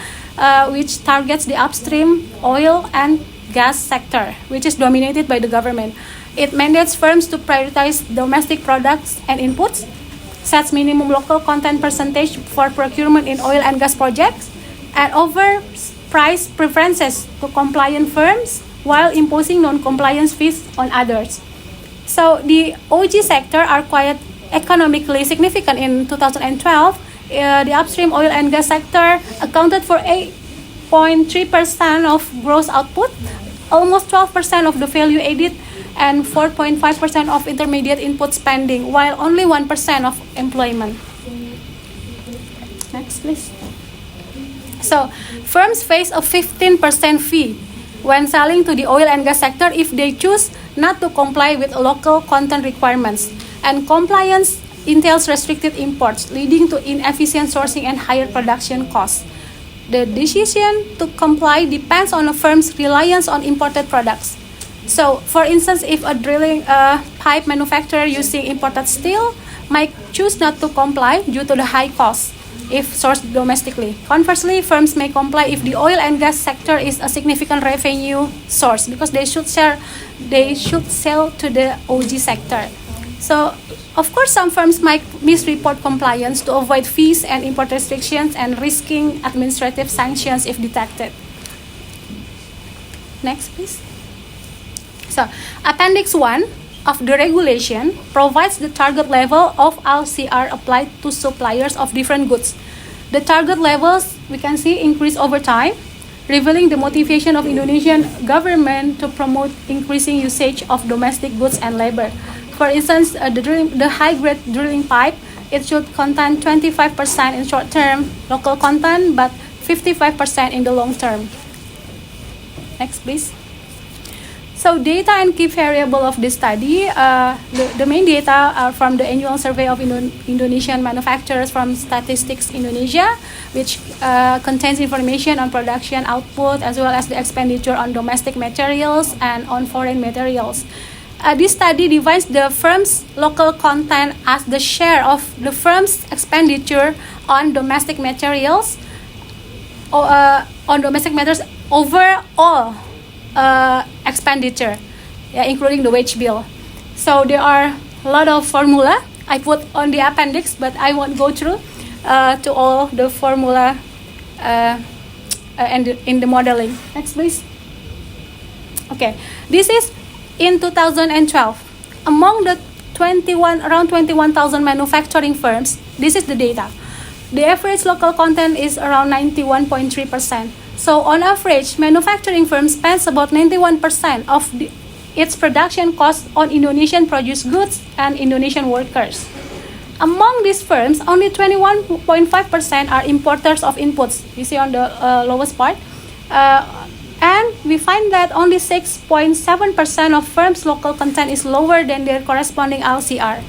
D: which targets the upstream oil and gas sector, which is dominated by the government. It mandates firms to prioritize domestic products and inputs, sets minimum local content percentage for procurement in oil and gas projects, and offers price preferences to compliant firms while imposing non-compliance fees on others. So the OG sector are quite economically significant in 2012. The upstream oil and gas sector accounted for 8.3% of gross output, almost 12% of the value added, and 4.5% of intermediate input spending, while only 1% of employment. Next, please. So, firms face a 15% fee when selling to the oil and gas sector if they choose not to comply with local content requirements. And compliance entails restricted imports, leading to inefficient sourcing and higher production costs. The decision to comply depends on a firm's reliance on imported products. So, for instance, if a drilling pipe manufacturer using imported steel might choose not to comply due to the high cost if sourced domestically. Conversely, firms may comply if the oil and gas sector is a significant revenue source because they should sell to the OG sector. So, of course, some firms might misreport compliance to avoid fees and import restrictions and risking administrative sanctions if detected. Next, please. So, Appendix 1 of the regulation provides the target level of LCR applied to suppliers of different goods. The target levels, we can see, increase over time, revealing the motivation of Indonesian government to promote increasing usage of domestic goods and labor. For instance, the high-grade drilling pipe, it should contain 25% in short-term local content, but 55% in the long term. Next, please. So data and key variable of this study, the main data are from the annual survey of Indonesian manufacturers from Statistics Indonesia, which contains information on production output as well as the expenditure on domestic materials and on foreign materials. This study divides the firm's local content as the share of the firm's expenditure on domestic materials, over all expenditure, including the wage bill. So there are a lot of formula I put on the appendix, but I won't go through to all the formula and in the modeling. Next, please. Okay, this is in 2012. Among the around 21,000 manufacturing firms, this is the data. The average local content is around 91.3%. So on average, manufacturing firms spends about 91% of its production costs on Indonesian produced goods and Indonesian workers. Among these firms, only 21.5% are importers of inputs. You see on the lowest part. And we find that only 6.7% of firms' local content is lower than their corresponding LCR.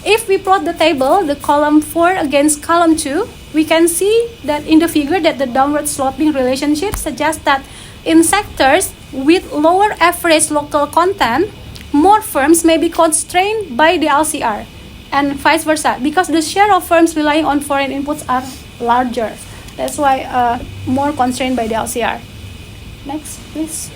D: If we plot the table, the column 4 against column 2, we can see that in the figure that the downward sloping relationship suggests that in sectors with lower average local content, more firms may be constrained by the LCR, and vice versa, because the share of firms relying on foreign inputs are larger. That's why more constrained by the LCR. Next, please.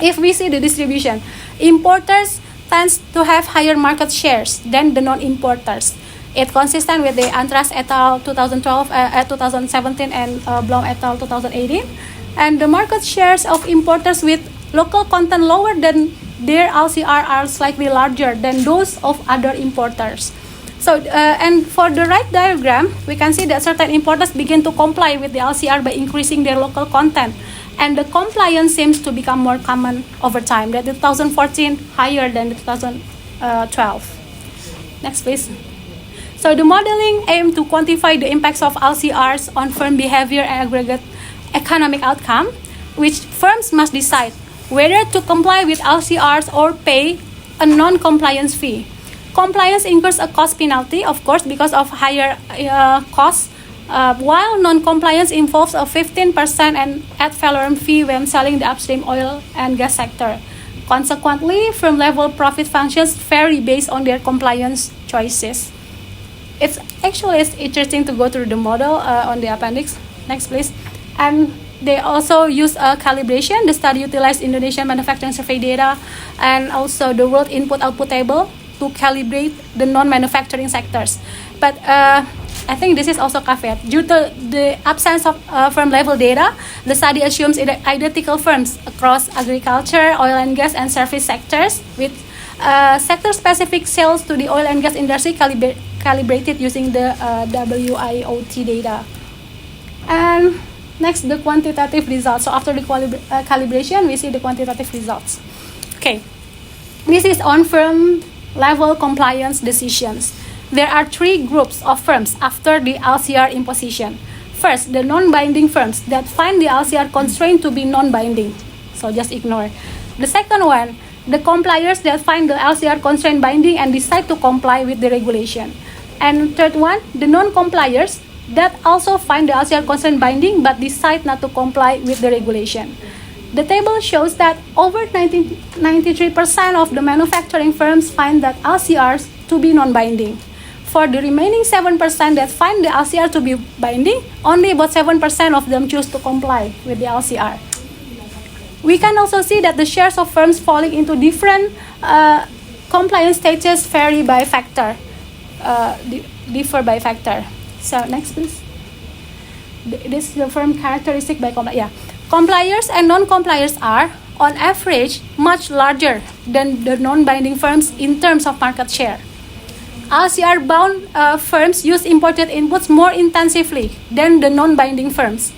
D: If we see the distribution, importers tends to have higher market shares than the non-importers. It's consistent with the Antras et al. 2017 and Blom et al. 2018. And the market shares of importers with local content lower than their LCR are slightly larger than those of other importers. So, and for the right diagram, we can see that certain importers begin to comply with the LCR by increasing their local content. And the compliance seems to become more common over time. That 2014 higher than 2012. Next, please. So the modeling aimed to quantify the impacts of LCRs on firm behavior and aggregate economic outcome, which firms must decide whether to comply with LCRs or pay a non-compliance fee. Compliance incurs a cost penalty, of course, because of higher costs, while non-compliance involves a 15% and ad valorem fee when selling the upstream oil and gas sector. Consequently, firm-level profit functions vary based on their compliance choices. It's interesting to go through the model on the appendix. Next, please. And they also use a calibration. The study utilized Indonesian manufacturing survey data and also the World Input-Output table to calibrate the non-manufacturing sectors. But I think this is also caveat. Due to the absence of firm-level data, the study assumes identical firms across agriculture, oil and gas, and service sectors, with sector-specific sales to the oil and gas industry calibrated using the WIOT data. And next, the quantitative results. So after the calibration, we see the quantitative results. Okay, this is on firm-level compliance decisions. There are three groups of firms after the LCR imposition. First, the non-binding firms that find the LCR constraint to be non-binding. So just ignore. The second one, the compliers that find the LCR constraint binding and decide to comply with the regulation. And third one, the non-compliers that also find the LCR constraint binding but decide not to comply with the regulation. The table shows that over 93% of the manufacturing firms find that LCRs to be non-binding. for the remaining 7% that find the LCR to be binding, only about 7% of them choose to comply with the LCR. We can also see that the shares of firms falling into different compliance stages vary by factor, differ by factor. So next, please. This is the firm characteristic by compliers and non-compliers are, on average, much larger than the non-binding firms in terms of market share. LCR-bound firms use imported inputs more intensively than the non-binding firms.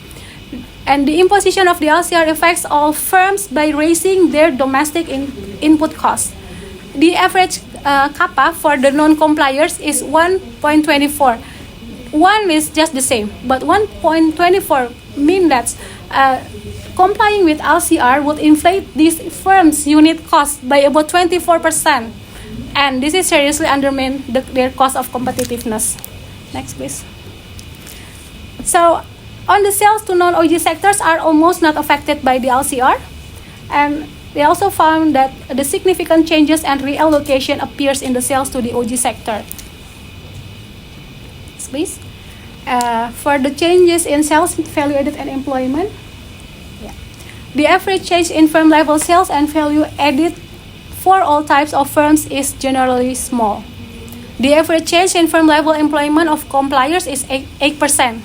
D: And the imposition of the LCR affects all firms by raising their domestic input costs. The average kappa for the non-compliers is 1.24. 1 is just the same, but 1.24 means that complying with LCR would inflate these firms' unit cost by about 24%. And this is seriously undermine their cost of competitiveness. Next, please. So, on the sales to non-OG sectors are almost not affected by the LCR, and they also found that the significant changes and reallocation appears in the sales to the OG sector. Next, please. For the changes in sales, value added, and employment, the average change in firm level sales and value added for all types of firms is generally small. The average change in firm level employment of compliers is 8%.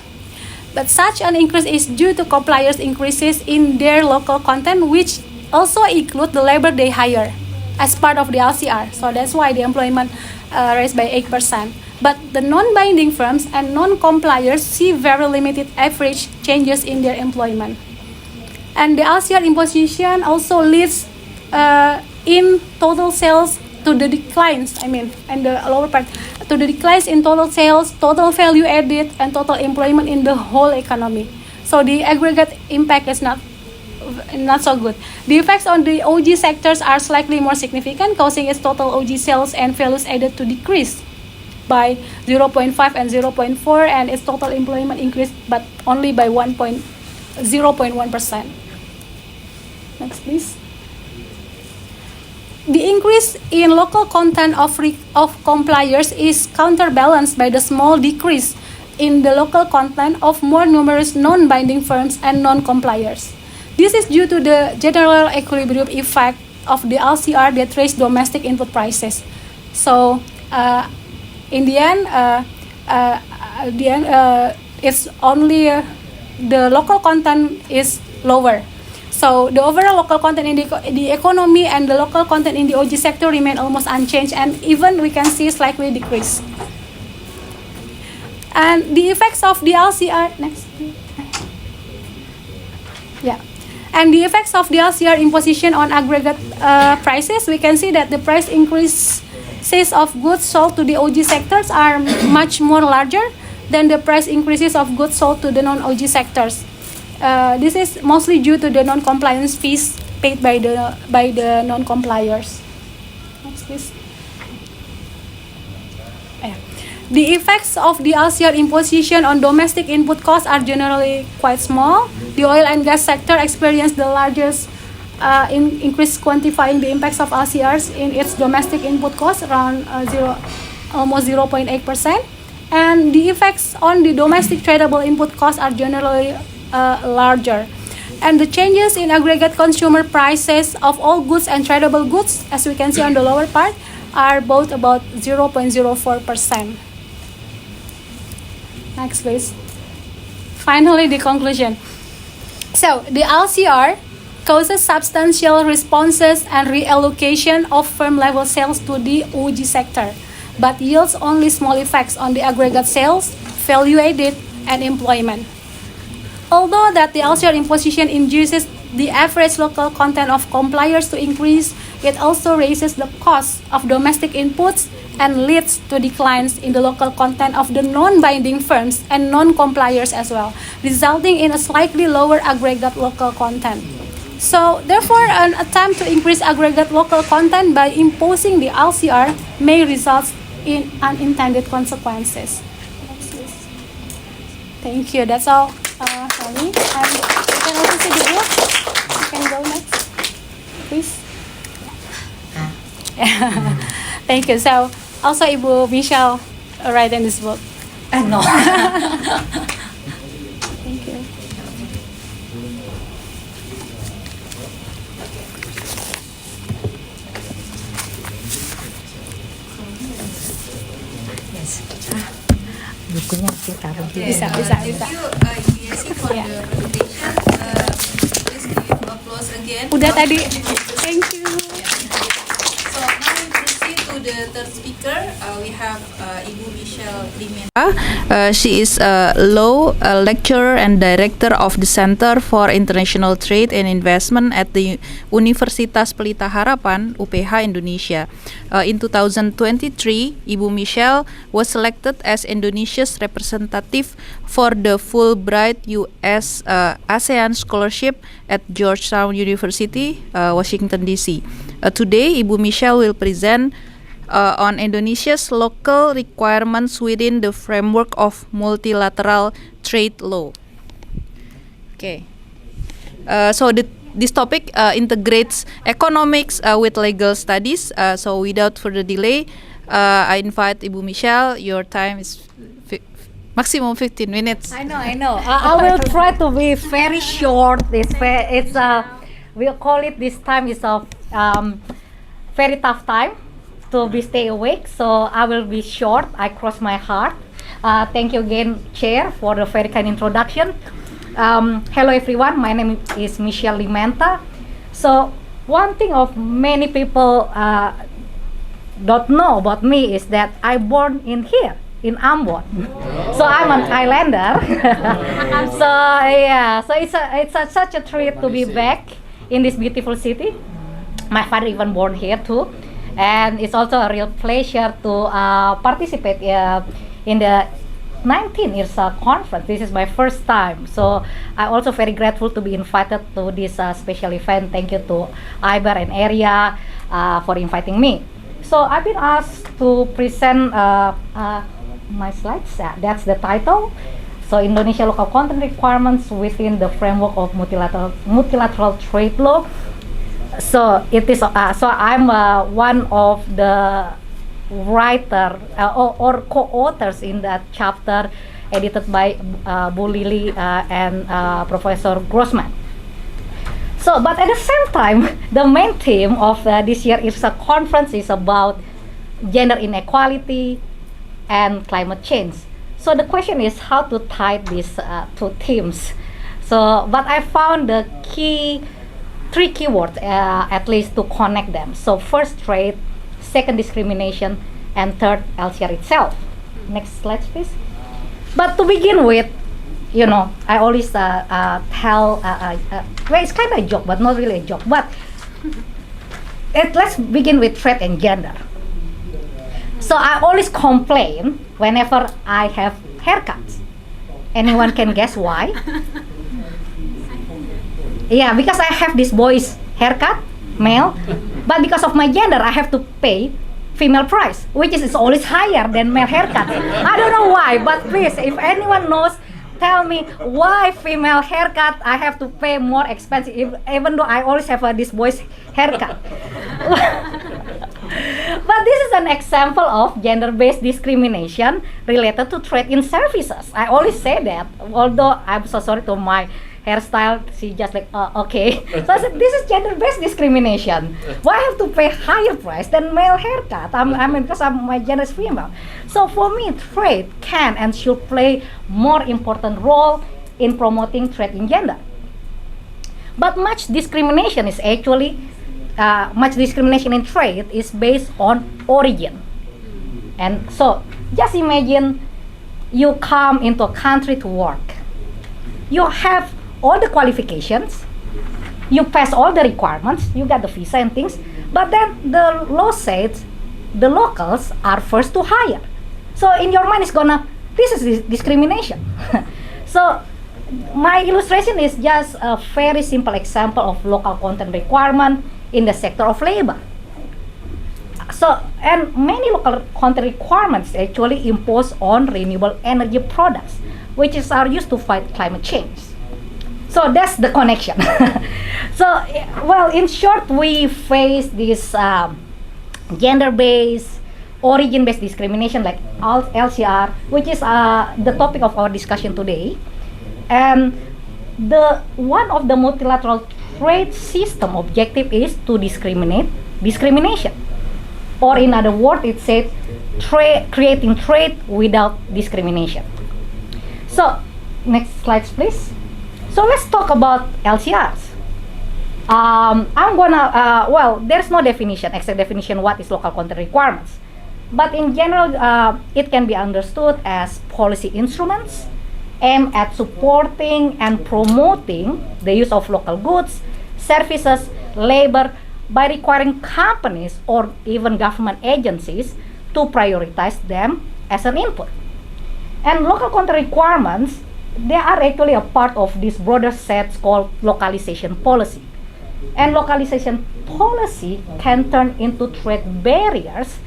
D: But such an increase is due to compliers' increases in their local content, which also include the labor they hire as part of the LCR. So that's why the employment raised by 8%. But the non-binding firms and non-compliers see very limited average changes in their employment. And the LCR imposition also leads in total sales to the declines, and the lower part, to the declines in total sales, total value added, and total employment in the whole economy. So the aggregate impact is not so good. The effects on the OG sectors are slightly more significant, causing its total OG sales and values added to decrease by 0.5 and 0.4, and its total employment increased but only by 0.1%. Next, please. The increase in local content of compliers is counterbalanced by the small decrease in the local content of more numerous non-binding firms and non-compliers. This is due to the general equilibrium effect of the LCR that raised domestic input prices. So, in the end, it's only the local content is lower. So the overall local content in the economy and the local content in the OG sector remain almost unchanged, and even we can see slightly decrease. And the effects of the LCR, and the effects of the LCR imposition on aggregate prices, we can see that the price increases of goods sold to the OG sectors are much more larger than the price increases of goods sold to the non-OG sectors. This is mostly due to the non-compliance fees paid by the non-compliers. Next, please. The effects of the LCR imposition on domestic input costs are generally quite small. The oil and gas sector experienced the largest increase, quantifying the impacts of LCRs in its domestic input costs, around almost 0.8%. And the effects on the domestic tradable input costs are generally larger. And the changes in aggregate consumer prices of all goods and tradable goods, as we can see on the lower part, are both about 0.04%. Next, please. Finally, the conclusion. So, the LCR causes substantial responses and reallocation of firm-level sales to the OG sector, but yields only small effects on the aggregate sales, value added, and employment. Although that the LCR imposition induces the average local content of compliers to increase, it also raises the cost of domestic inputs and leads to declines in the local content of the non-binding firms and non-compliers as well, resulting in a slightly lower aggregate local content. So, therefore, an attempt to increase aggregate local content by imposing the LCR may result in unintended consequences. Thank you. That's all for me. And you can also see the book. You can go next, please. Thank you. So, also Ibu Michelle write in this book?
A: No.
D: Thank you.
A: Okay.
D: Bisa.
A: Thank you, IBEC, for
D: Yeah.
A: the presentation. Please give applause again.
D: Udah tadi. Thank you.
A: So now we proceed to the third speaker. We have Ibu Michelle Limenta. She is a law lecturer and director of the Center for International Trade and Investment at the Universitas Pelita Harapan, UPH Indonesia. In 2023, Ibu Michelle was selected as Indonesia's representative for the Fulbright U.S. ASEAN Scholarship at Georgetown University, Washington, D.C. Today, Ibu Michelle will present on Indonesia's local requirements within the framework of multilateral trade law. Okay. This topic integrates economics with legal studies. So without further delay, I invite Ibu Michelle. Your time is maximum 15 minutes.
E: I know. I will try to be very short. We'll call it this time is a very tough time to be stay awake. So I will be short. I cross my heart. Thank you again, Chair, for the very kind introduction. Hello everyone. My name is Michelle Limenta. So one thing of many people don't know about me is that I born in here in Ambon. So I'm an Islander. So yeah, so it's such a treat to be back in this beautiful city. My father even born here too, and it's also a real pleasure to participate in the 19 IRSA conference. This is my first time, so I'm also very grateful to be invited to this special event. Thank you to IBER and ERIA for inviting me. So I've been asked to present my slides. That's the title. So Indonesia local content requirements within the framework of multilateral trade law. So it is. So I'm one of the writer or co-authors in that chapter, edited by Bu Lili and Professor Grossman. So, but at the same time, the main theme of this year IRSA conference is about gender inequality and climate change. So the question is how to tie these two themes. So, but I found the three keywords at least to connect them. So first, trade; second, discrimination; and third, LCR itself. Next slide, please. But to begin with, you know, I always tell, well, it's kind of a joke, but not really a joke. But let's begin with trade and gender. So I always complain whenever I have haircuts. Anyone can guess why? Yeah, because I have this boy's haircut, male, but because of my gender, I have to pay female price, which is always higher than male haircut. I don't know why, but please, if anyone knows, tell me why female haircut I have to pay more expensive, even though I always have this boy's haircut. But this is an example of gender-based discrimination related to trade in services. I always say that, although I'm so sorry to my hairstyle, she just like, okay. So I said, this is gender-based discrimination. Why I have to pay higher price than male haircut? I mean, because my gender is female. So for me, trade can and should play more important role in promoting trade in gender. But much discrimination is actually, much discrimination in trade is based on origin. And so just imagine you come into a country to work. You have all the qualifications, you pass all the requirements, you got the visa and things, but then the law says the locals are first to hire. So in your mind it's gonna, this is discrimination. So my illustration is just a very simple example of local content requirement in the sector of labor. So, and many local content requirements actually impose on renewable energy products, which are used to fight climate change. So that's the connection. So, well, in short, we face this gender-based origin-based discrimination like LCR, which is the topic of our discussion today. And one of the multilateral trade system objective is to discriminate discrimination. Or in other words, it said creating trade without discrimination. So, next slides please. So let's talk about LCRs. There's no definition, exact definition what is local content requirements. But in general, it can be understood as policy instruments aimed at supporting and promoting the use of local goods, services, labor by requiring companies or even government agencies to prioritize them as an input. And local content requirements, they are actually a part of this broader set called localization policy. And localization policy can turn into trade barriers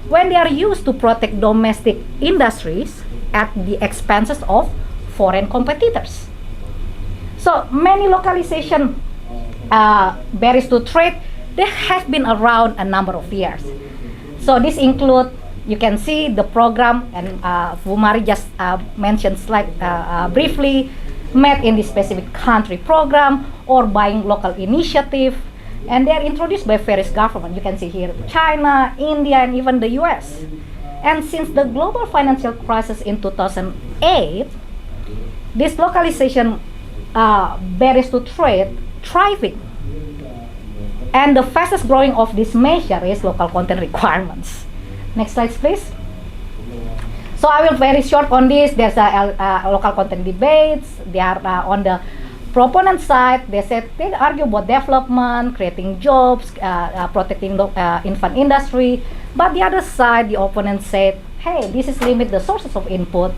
E: when they are used to protect domestic industries at the expenses of foreign competitors. So many localization barriers to trade, they have been around a number of years. So this include, you can see the program, and Bu Mari just mentioned briefly, made in the specific country program or buying local initiative, and they are introduced by various governments. You can see here China, India, and even the US. And since the global financial crisis in 2008, this localization barriers to trade thriving. And the fastest growing of this measure is local content requirements. Next slide, please. So I will very short on this. There's a local content debates. They are on the proponent side. They argue about development, creating jobs, protecting the infant industry. But the other side, the opponent said, hey, this is limit the sources of input,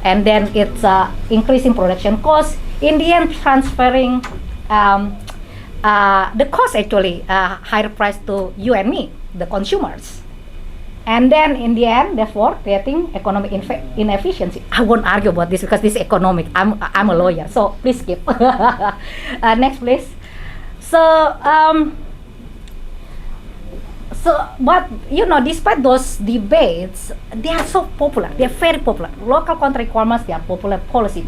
E: and then it's increasing production costs. In the end, transferring the cost actually higher price to you and me, the consumers. And then in the end, therefore, creating economic inefficiency. I won't argue about this because this is economic. I'm a lawyer, so please skip. Next, please. But despite those debates, they are so popular. They are very popular. Local content requirements, they are popular policy.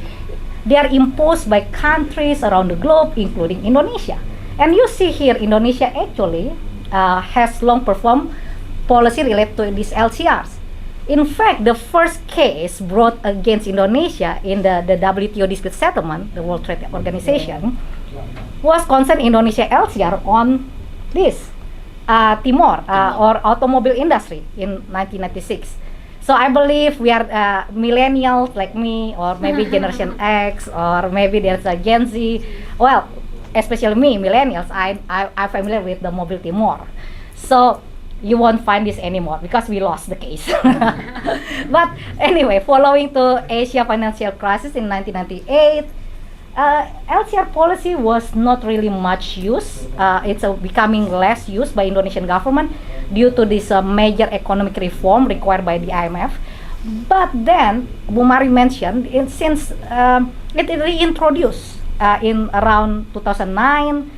E: They are imposed by countries around the globe, including Indonesia. And you see here, Indonesia actually has long performed policy related to these LCRs. In fact, the first case brought against Indonesia in the WTO dispute settlement, the World Trade Organization, was concerned Indonesia LCR on this Timor or automobile industry in 1996. So I believe we are millennials like me, or maybe Generation X, or maybe there's a Gen Z. Well, especially me, millennials, I'm familiar with the Mobile Timor. So you won't find this anymore because we lost the case. But anyway, following to Asia financial crisis in 1998, LCR policy was not really much used. It's becoming less used by Indonesian government due to this major economic reform required by the IMF. But then, Bu Mari mentioned, since it reintroduced in around 2009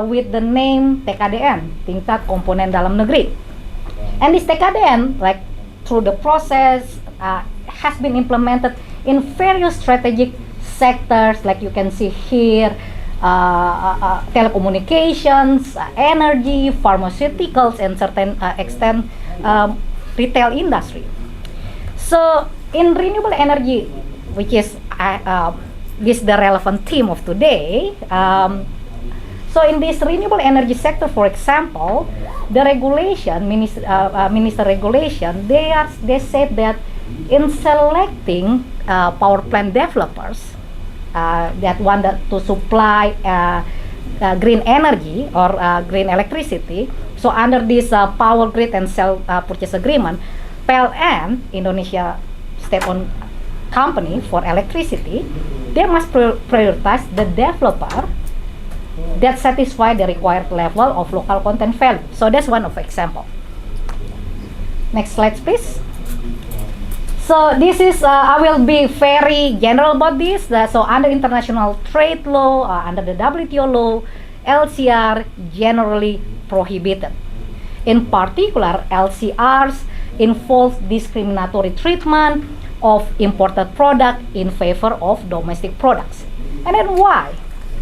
E: with the name TKDN, Tingkat Komponen Dalam Negeri. And this TKDN, like through the process, has been implemented in various strategic sectors, like you can see here, telecommunications, energy, pharmaceuticals, and certain extent retail industry. So in renewable energy, which is the relevant theme of today, so in this renewable energy sector, for example, the regulation, minister regulation, they said that in selecting power plant developers that wanted to supply green energy or green electricity, so under this power grid and cell purchase agreement, PLN, Indonesia state-owned company for electricity, they must prioritize the developer that satisfy the required level of local content value. So that's one of example. Next slide, please. So this is, I will be very general about this. So under international trade law, under the WTO law, LCR generally prohibited. In particular, LCRs involves discriminatory treatment of imported product in favor of domestic products. And then why?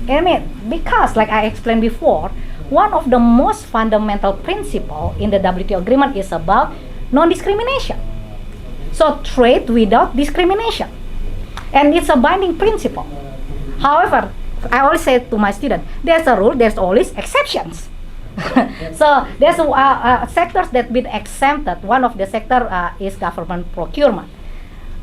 E: I mean, because like I explained before, one of the most fundamental principle in the WTO agreement is about non-discrimination. So trade without discrimination. And it's a binding principle. However, I always say to my students, there's a rule, there's always exceptions. So there's sectors that been exempted. One of the sector is government procurement.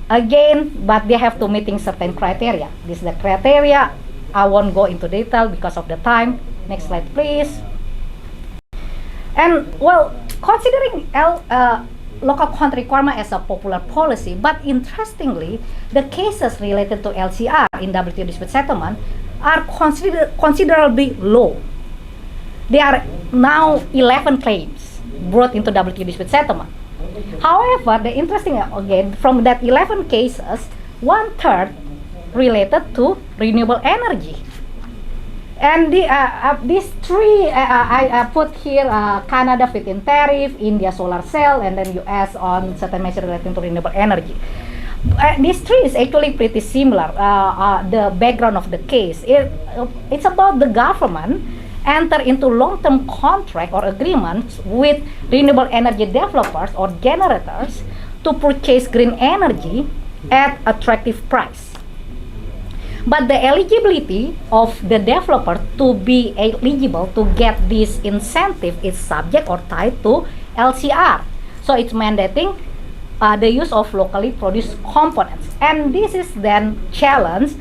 E: Again, but they have to meeting certain criteria. This is the criteria. I won't go into detail because of the time. Next slide, please. And well, considering local content requirement as a popular policy, but interestingly, the cases related to LCR in WTO dispute settlement are considerably low. There are now 11 claims brought into WTO dispute settlement. However, the interesting again, from that 11 cases, 1/3 related to renewable energy. And these three, I put here Canada feed-in tariff, India solar cell, and then US on certain measures relating to renewable energy. These three is actually pretty similar, the background of the case. It's about the government enter into long-term contract or agreements with renewable energy developers or generators to purchase green energy at attractive price. But the eligibility of the developer to be eligible to get this incentive is subject or tied to LCR. So it's mandating the use of locally produced components. And this is then challenged.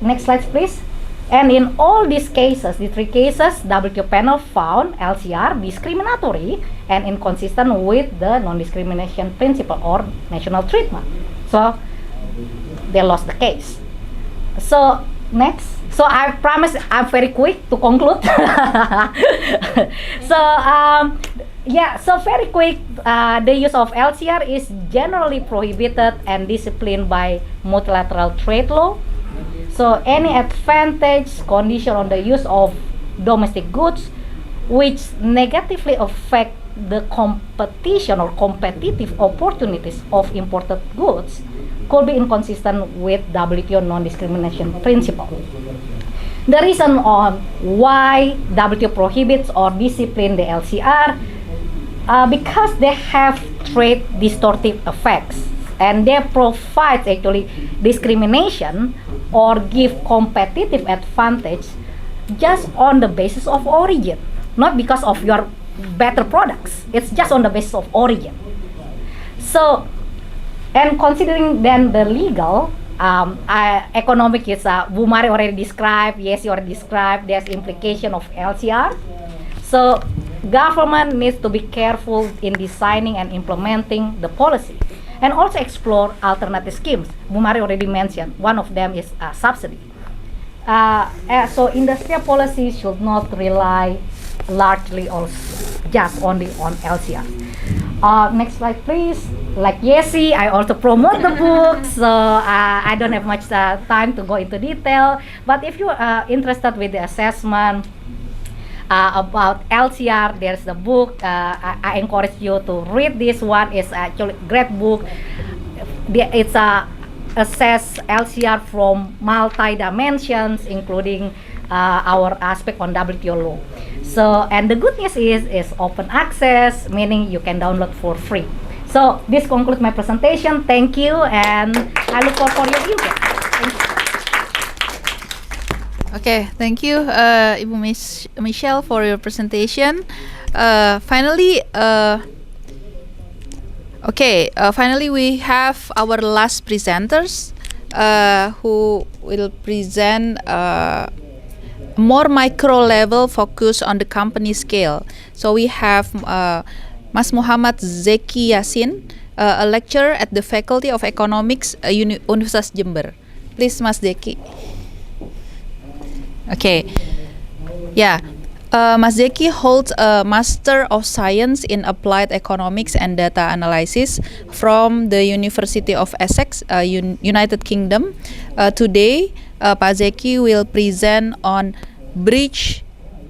E: Next slide, please. And in all these cases, the three cases, WTO panel found LCR discriminatory and inconsistent with the non-discrimination principle or national treatment. So they lost the case. So next. So I promise I'm very quick to conclude. So very quick, the use of LCR is generally prohibited and disciplined by multilateral trade law. So any advantage condition on the use of domestic goods which negatively affect the competition or competitive opportunities of imported goods could be inconsistent with WTO non-discrimination principle. The reason on why WTO prohibits or discipline the LCR because they have trade distortive effects and they provide actually discrimination or give competitive advantage just on the basis of origin, not because of your better products. It's just on the basis of origin. So, and considering then the legal, economic is Bu Mari already described, Yesi already described, there's implication of LCR. So government needs to be careful in designing and implementing the policy and also explore alternative schemes. Bu Mari already mentioned, one of them is subsidy. So industrial policy should not rely largely or just only on LCR. Next slide, please. Like Yesi, I also promote the book, so I don't have much time to go into detail. But if you are interested with the assessment about LCR, there's the book. I encourage you to read this one. It's actually a great book. It's assess LCR from multi-dimensions, including our aspect on WTO law. So, and the good news is open access, meaning you can download for free. So, this concludes my presentation. Thank you, and I look forward for your input. Thank you.
F: Okay, thank you, Ibu Michelle, for your presentation. Finally, we have our last presenters who will present more micro level focus on the company scale. So we have Mas Muhammad Zeki Yasin, a lecturer at the Faculty of Economics, Universitas Jember. Please, Mas Zeki. Okay. Yeah. Mas Zeki holds a Master of Science in Applied Economics and Data Analysis from the University of Essex, United Kingdom. Today, Pak Zeki will present on Bridge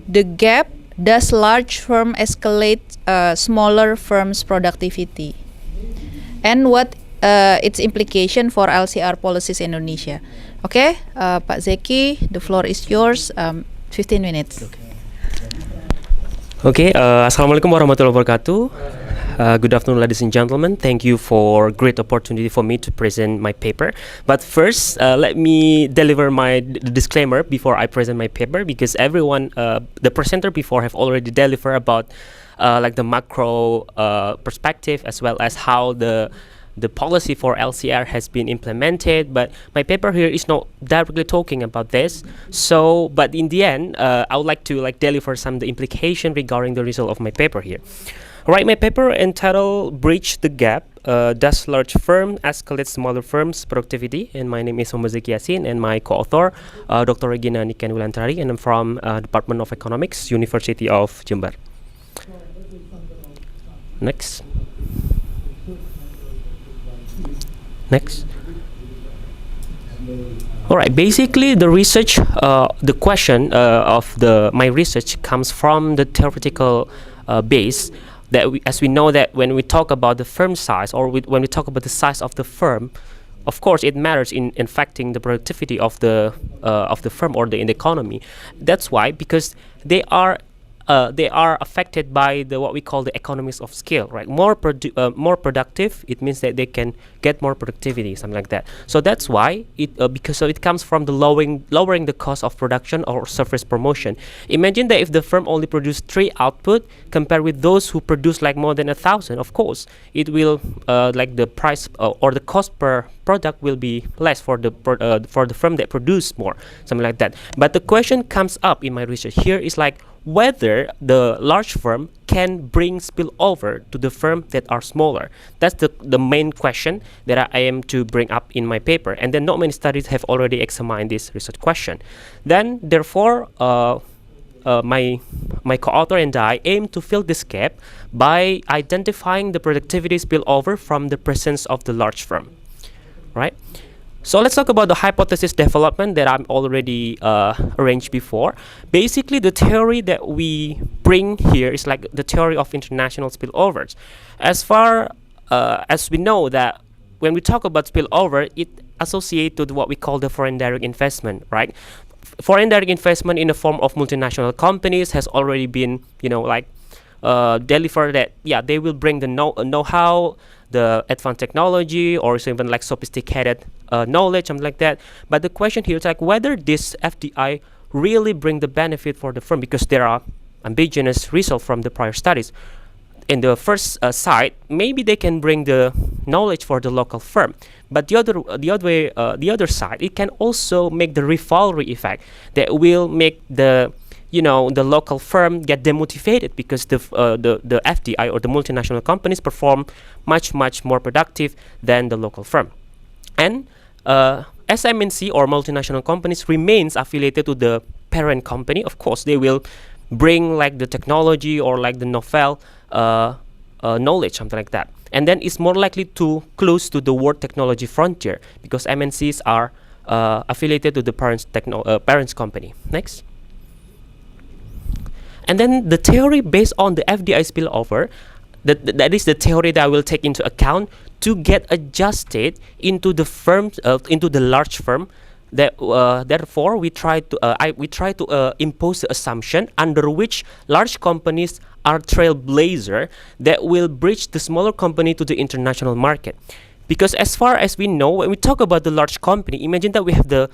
F: the Gap, does large firm escalate smaller firms' productivity? and what its implication for LCR policies in Indonesia. Okay, Pak Zeki, the floor is yours. 15 minutes.
G: Okay, Assalamualaikum warahmatullahi wabarakatuh. Good afternoon, ladies and gentlemen. Thank you for great opportunity for me to present my paper. But first, let me deliver my disclaimer before I present my paper, because everyone, the presenter before have already delivered about like the macro perspective, as well as how the policy for LCR has been implemented, but my paper here is not directly talking about this. So, but in the end, I would like to deliver some of the implication regarding the result of my paper here. Right, my paper entitled "Bridge the Gap: Does Large Firm Escalate Smaller Firms' Productivity?" And my name is Zeki Yasin, and my co-author, Dr. Regina Niken Wilantari, and I'm from Department of Economics, University of Jember. Next. All right. Basically, the research, the question of my research comes from the theoretical base that as we know that when we talk about the firm size, or when we talk about the size of the firm, of course, it matters in affecting the productivity of the firm or in the economy. That's why, because they are affected by what we call the economies of scale, right? More productive, it means that they can get more productivity, something like that. So that's why because it comes from the lowering the cost of production or service promotion. Imagine that if the firm only produce 3 output compared with those who produce like more than 1,000, of course, it will like the price or the cost per product will be less for the firm that produce more, something like that. But the question comes up in my research here is like whether the large firm can bring spillover to the firm that are smaller. That's the main question that I am to bring up in my paper. And then not many studies have already examined this research question. Then, therefore, my co-author and I aim to fill this gap by identifying the productivity spillover from the presence of the large firm, right? So let's talk about the hypothesis development that I'm already arranged before. Basically, the theory that we bring here is like the theory of international spillovers. As far as we know that when we talk about spillover, it associates with what we call the foreign direct investment, right? Foreign direct investment in the form of multinational companies has already been, delivered that, yeah, they will bring the know-how, the advanced technology, or even like sophisticated knowledge, something like that. But the question here is like whether this FDI really bring the benefit for the firm, because there are ambiguous results from the prior studies. In the first side, maybe they can bring the knowledge for the local firm, but the other side, it can also make the rivalry effect that will make the local firm get demotivated, because the FDI or the multinational companies perform much more productive than the local firm. And SMNC or multinational companies remains affiliated to the parent company. Of course, they will bring like the technology or like the novel knowledge, something like that. And then it's more likely to close to the world technology frontier, because MNCs are affiliated to the parents company. Next. And then the theory based on the FDI spillover, that is the theory that I will take into account to get adjusted into the firms, into the large firm. That therefore we try to impose the assumption under which large companies are trailblazer that will bridge the smaller company to the international market. Because as far as we know, when we talk about the large company, imagine that we have the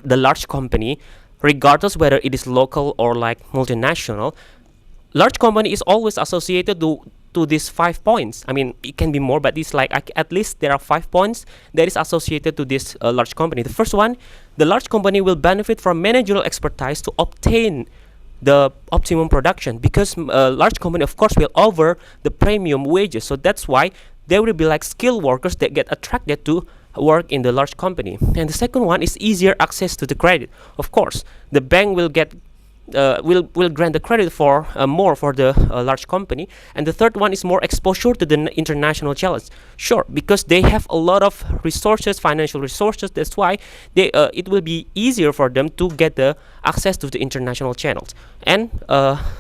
G: large company, regardless whether it is local or like multinational. Large company is always associated to these 5 points. I mean, it can be more, but it's like at least there are 5 points that is associated to this large company. The first one, the large company will benefit from managerial expertise to obtain the optimum production, because large company, of course, will offer the premium wages. So that's why there will be like skilled workers that get attracted to work in the large company. And the second one is easier access to the credit. Of course, the bank will get will grant the credit for more for the large company. And the third one is more exposure to the international challenge. Sure, because they have a lot of resources, financial resources. That's why they it will be easier for them to get the access to the international channels. And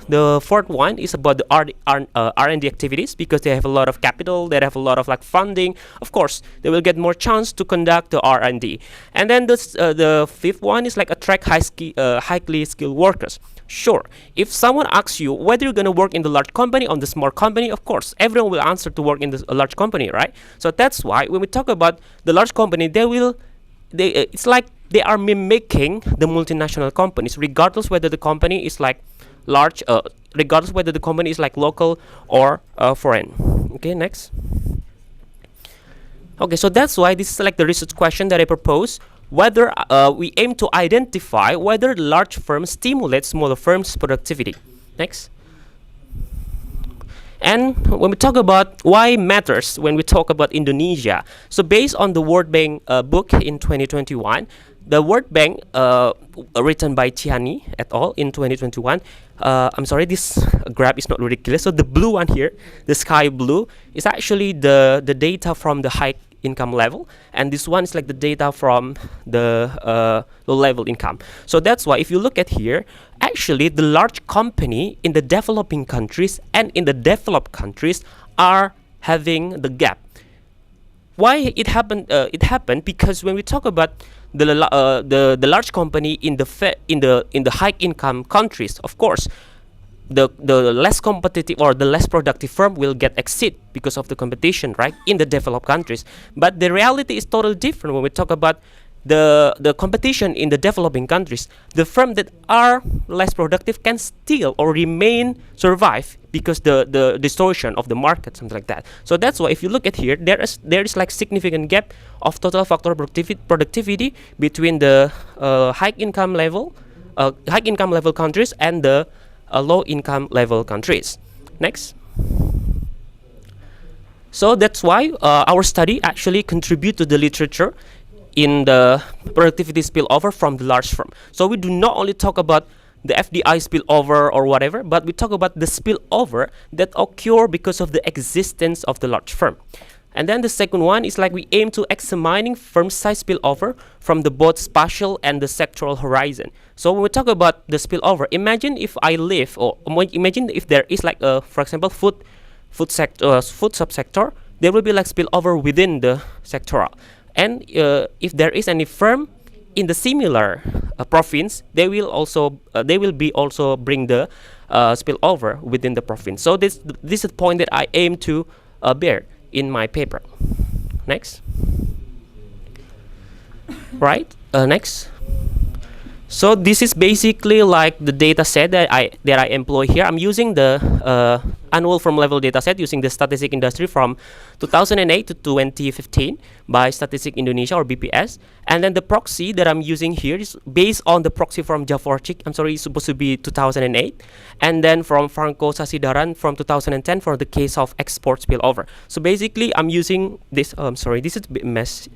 G: the fourth one is about the R&D activities, because they have a lot of capital, they have a lot of like funding. Of course, they will get more chance to conduct the R&D. And then the fifth one is like attract highly skilled workers. Sure, if someone asks you whether you're going to work in the large company or the small company, of course, everyone will answer to work in a large company, right? So that's why when we talk about the large company, it's like they are mimicking the multinational companies, regardless whether the company is like large, regardless whether the company is like local or foreign. Okay, next. Okay, so that's why this is like the research question that I propose, whether we aim to identify whether large firms stimulate smaller firms' productivity. Next. And when we talk about why matters when we talk about Indonesia, so based on the World Bank book in 2021, the World Bank written by Tiani et al. In 2021, I'm sorry, this graph is not really clear. So the blue one here, the sky blue, is actually the data from the high income level, and this one is like the data from the low level income. So that's why if you look at here, actually the large company in the developing countries and in the developed countries are having the gap. Why it happened? It happened because when we talk about the large company in the high income countries, of course, the less competitive or the less productive firm will get exit because of the competition, right, in the developed countries. But the reality is totally different when we talk about the competition in the developing countries. The firm that are less productive can still or remain survive because the distortion of the market, something like that. So that's why if you look at here, there is like significant gap of total factor productivity between the high income level countries and the low income level countries. Next. So that's why our study actually contribute to the literature in the productivity spillover from the large firm. So we do not only talk about the FDI spillover or whatever, but we talk about the spillover that occur because of the existence of the large firm. And then the second one is like we aim to examining firm size spillover from the both spatial and the sectoral horizon. So when we talk about the spillover, imagine if I live, or imagine if there is like a, for example, food subsector, there will be like spillover within the sectoral. And if there is any firm in the similar province, they will be also bring the spillover within the province. So this is the point that I aim to bear in my paper. Next. Right. Next. So this is basically like the data set that I employ here. I'm using the annual firm level data set using the statistic industry from 2008 to 2015 by Statistik Indonesia or BPS. And then the proxy that I'm using here is based on the proxy from Javorcik. I'm sorry, it's supposed to be 2008. And then from Franco Sasidaran from 2010 for the case of export spillover. So basically I'm using this, I'm sorry, this is a bit messed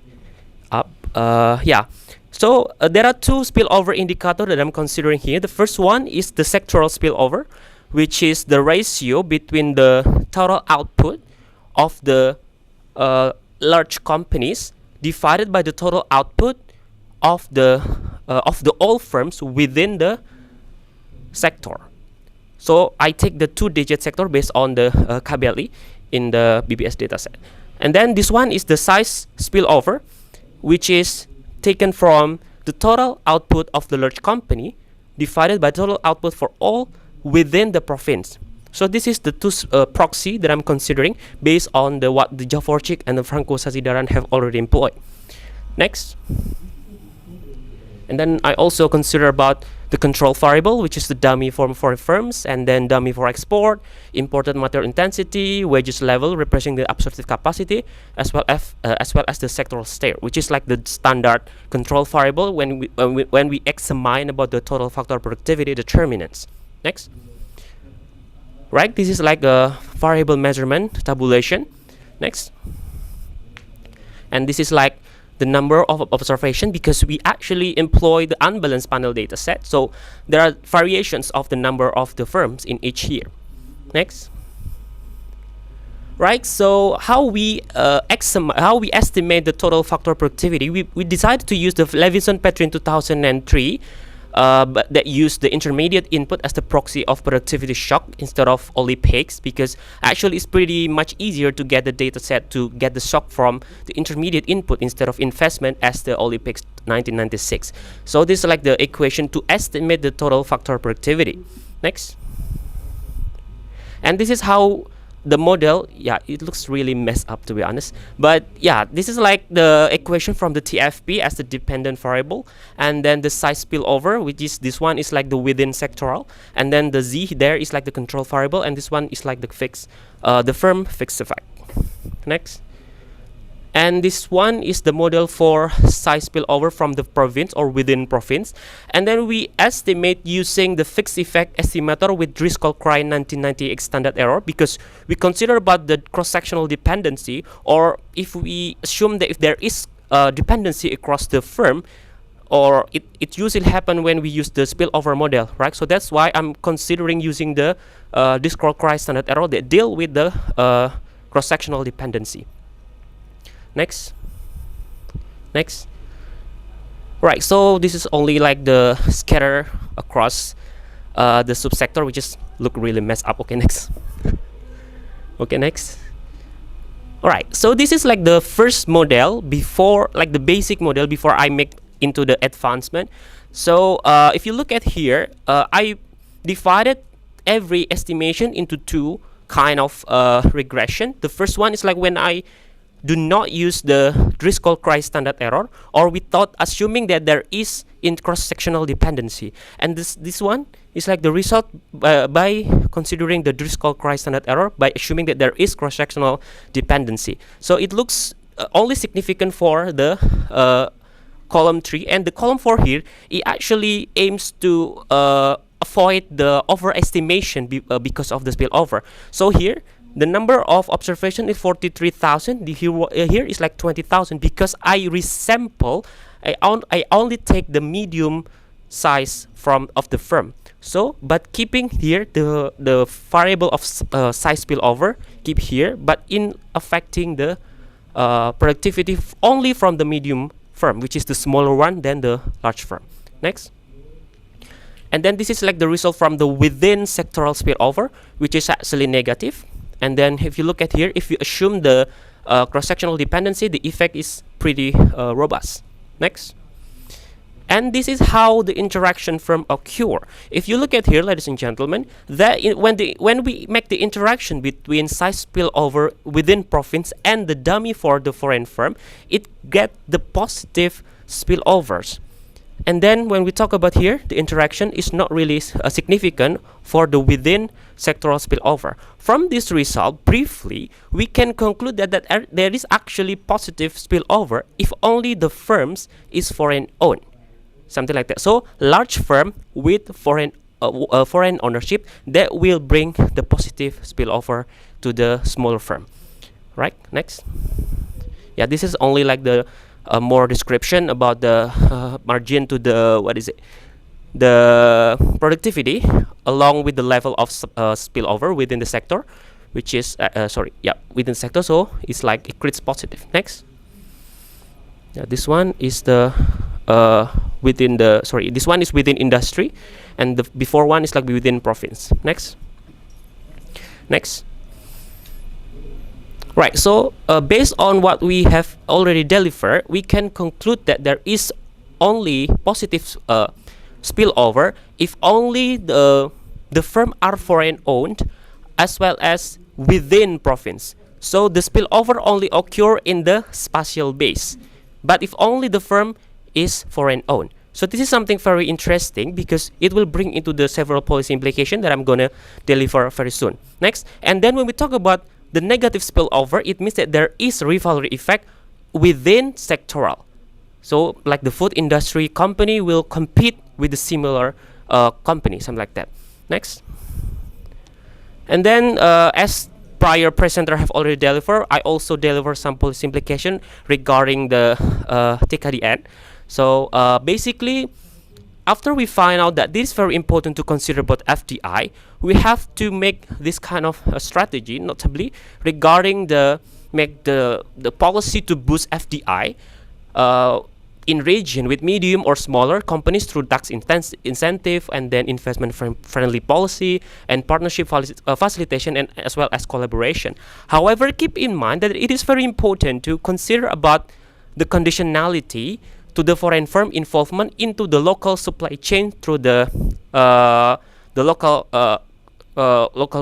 G: up. Yeah. So there are two spillover indicators that I'm considering here. The first one is the sectoral spillover, which is the ratio between the total output of the large companies divided by the total output of the all firms within the sector. So I take the two-digit sector based on the KBLI in the BBS dataset. And then this one is the size spillover, which is taken from the total output of the large company divided by total output for all within the province. So this is the two proxy that I'm considering based on what the Javorcik and the Franco Sasidaran have already employed. Next. And then I also consider about the control variable, which is the dummy for firms, and then dummy for export, imported material intensity, wages level representing the absorptive capacity, as well as the sectoral stare, which is like the standard control variable when we examine about the total factor productivity determinants. Next. Right, this is like a variable measurement tabulation. Next. And this is like the number of observation because we actually employ the unbalanced panel data set. So there are variations of the number of the firms in each year. Next. Right, so how we estimate the total factor productivity, we decided to use the Levinson-Petrin 2003, but that used the intermediate input as the proxy of productivity shock instead of only peaks, because actually it's pretty much easier to get the data set to get the shock from the intermediate input instead of investment as the only peaks 1996. So this is like the equation to estimate the total factor productivity. Next. And this is how the model, yeah, it looks really messed up to be honest. But yeah, this is like the equation from the TFP as the dependent variable, and then the size spillover, which is this one is like the within sectoral, and then the Z there is like the control variable, and this one is like the fixed, the firm fixed effect. Next. And this one is the model for size spillover from the province or within province. And then we estimate using the fixed effect estimator with Driscoll-Crane 1998 standard error, because we consider about the cross-sectional dependency, or if we assume that if there is dependency across the firm, or it usually happen when we use the spillover model, right? So that's why I'm considering using the Driscoll-Crane standard error that deal with the cross-sectional dependency. Next. Next. Right, so this is only like the scatter across the subsector, which is look really messed up. Okay, next. Okay, next. All right, so this is like the first model before, like the basic model before I make into the advancement. So if you look at here, I divided every estimation into two kind of regression. The first one is like when I do not use the Driscoll-Crane standard error, or without assuming that there is in cross-sectional dependency. And this one is like the result by considering the Driscoll-Crane standard error by assuming that there is cross-sectional dependency. So it looks only significant for the column 3, and the column 4 here, it actually aims to avoid the overestimation because of the spillover. So here, the number of observation is 43,000. Here is like 20,000 because I resample. I only take the medium size of the firm. So, but keeping here the variable of size spillover, keep here, but in affecting the productivity only from the medium firm, which is the smaller one than the large firm. Next. And then this is like the result from the within sectoral spillover, which is actually negative. And then if you look at here, if you assume the cross-sectional dependency, the effect is pretty robust. Next. And this is how the interaction firm occur. If you look at here, ladies and gentlemen, that when we make the interaction between size spillover within province and the dummy for the foreign firm, it get the positive spillovers. And then when we talk about here, the interaction is not really significant for the within sectoral spillover. From this result, briefly, we can conclude that there is actually positive spillover if only the firms is foreign owned. Something like that. So large firm with foreign ownership, that will bring the positive spillover to the smaller firm. Right? Next. Yeah, this is only like the more description about the margin to the the productivity along with the level of spillover within the sector, which is within the sector. So it's like it creates positive. Next. Yeah, this one is the this one is within industry, and the before one is like within province. Next. Next. Right, so based on what we have already delivered, we can conclude that there is only positive spillover if only the firm are foreign owned as well as within province. So the spillover only occur in the spatial base, but if only the firm is foreign owned. So this is something very interesting because it will bring into the several policy implications that I'm gonna deliver very soon. Next, and then when we talk about the negative spillover, it means that there is a rivalry effect within sectoral. So like the food industry company will compete with the similar company, something like that. Next. And then as prior presenter have already delivered, I also deliver some policy implication regarding the TKDN. So basically, after we find out that this is very important to consider about FDI, we have to make this kind of strategy, notably regarding the policy to boost FDI in region with medium or smaller companies through tax incentive and then investment friendly policy and partnership facilitation and as well as collaboration. However, keep in mind that it is very important to consider about the conditionality to the foreign firm involvement into the local supply chain through the local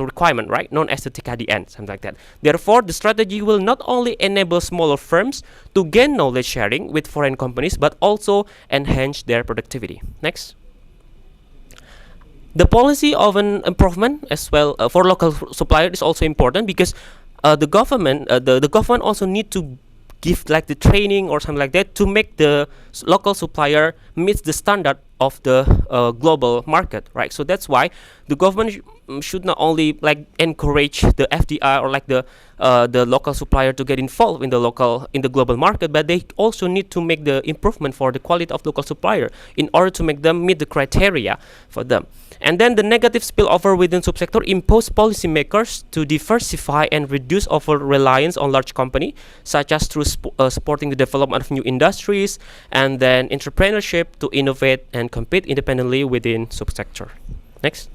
G: requirement, right, known as the TKDN, something like that. Therefore, the strategy will not only enable smaller firms to gain knowledge sharing with foreign companies, but also enhance their productivity. Next. The policy of an improvement as well for local suppliers is also important because the government also need to give like the training or something like that to make the local supplier meet the standard of the global market, right? So that's why the government should not only like encourage the FDI or like the local supplier to get involved in the global market, but they also need to make the improvement for the quality of local supplier in order to make them meet the criteria for them. And then the negative spillover within subsector impose policymakers to diversify and reduce over reliance on large company, such as through supporting the development of new industries and then entrepreneurship to innovate and compete independently within subsector. Next.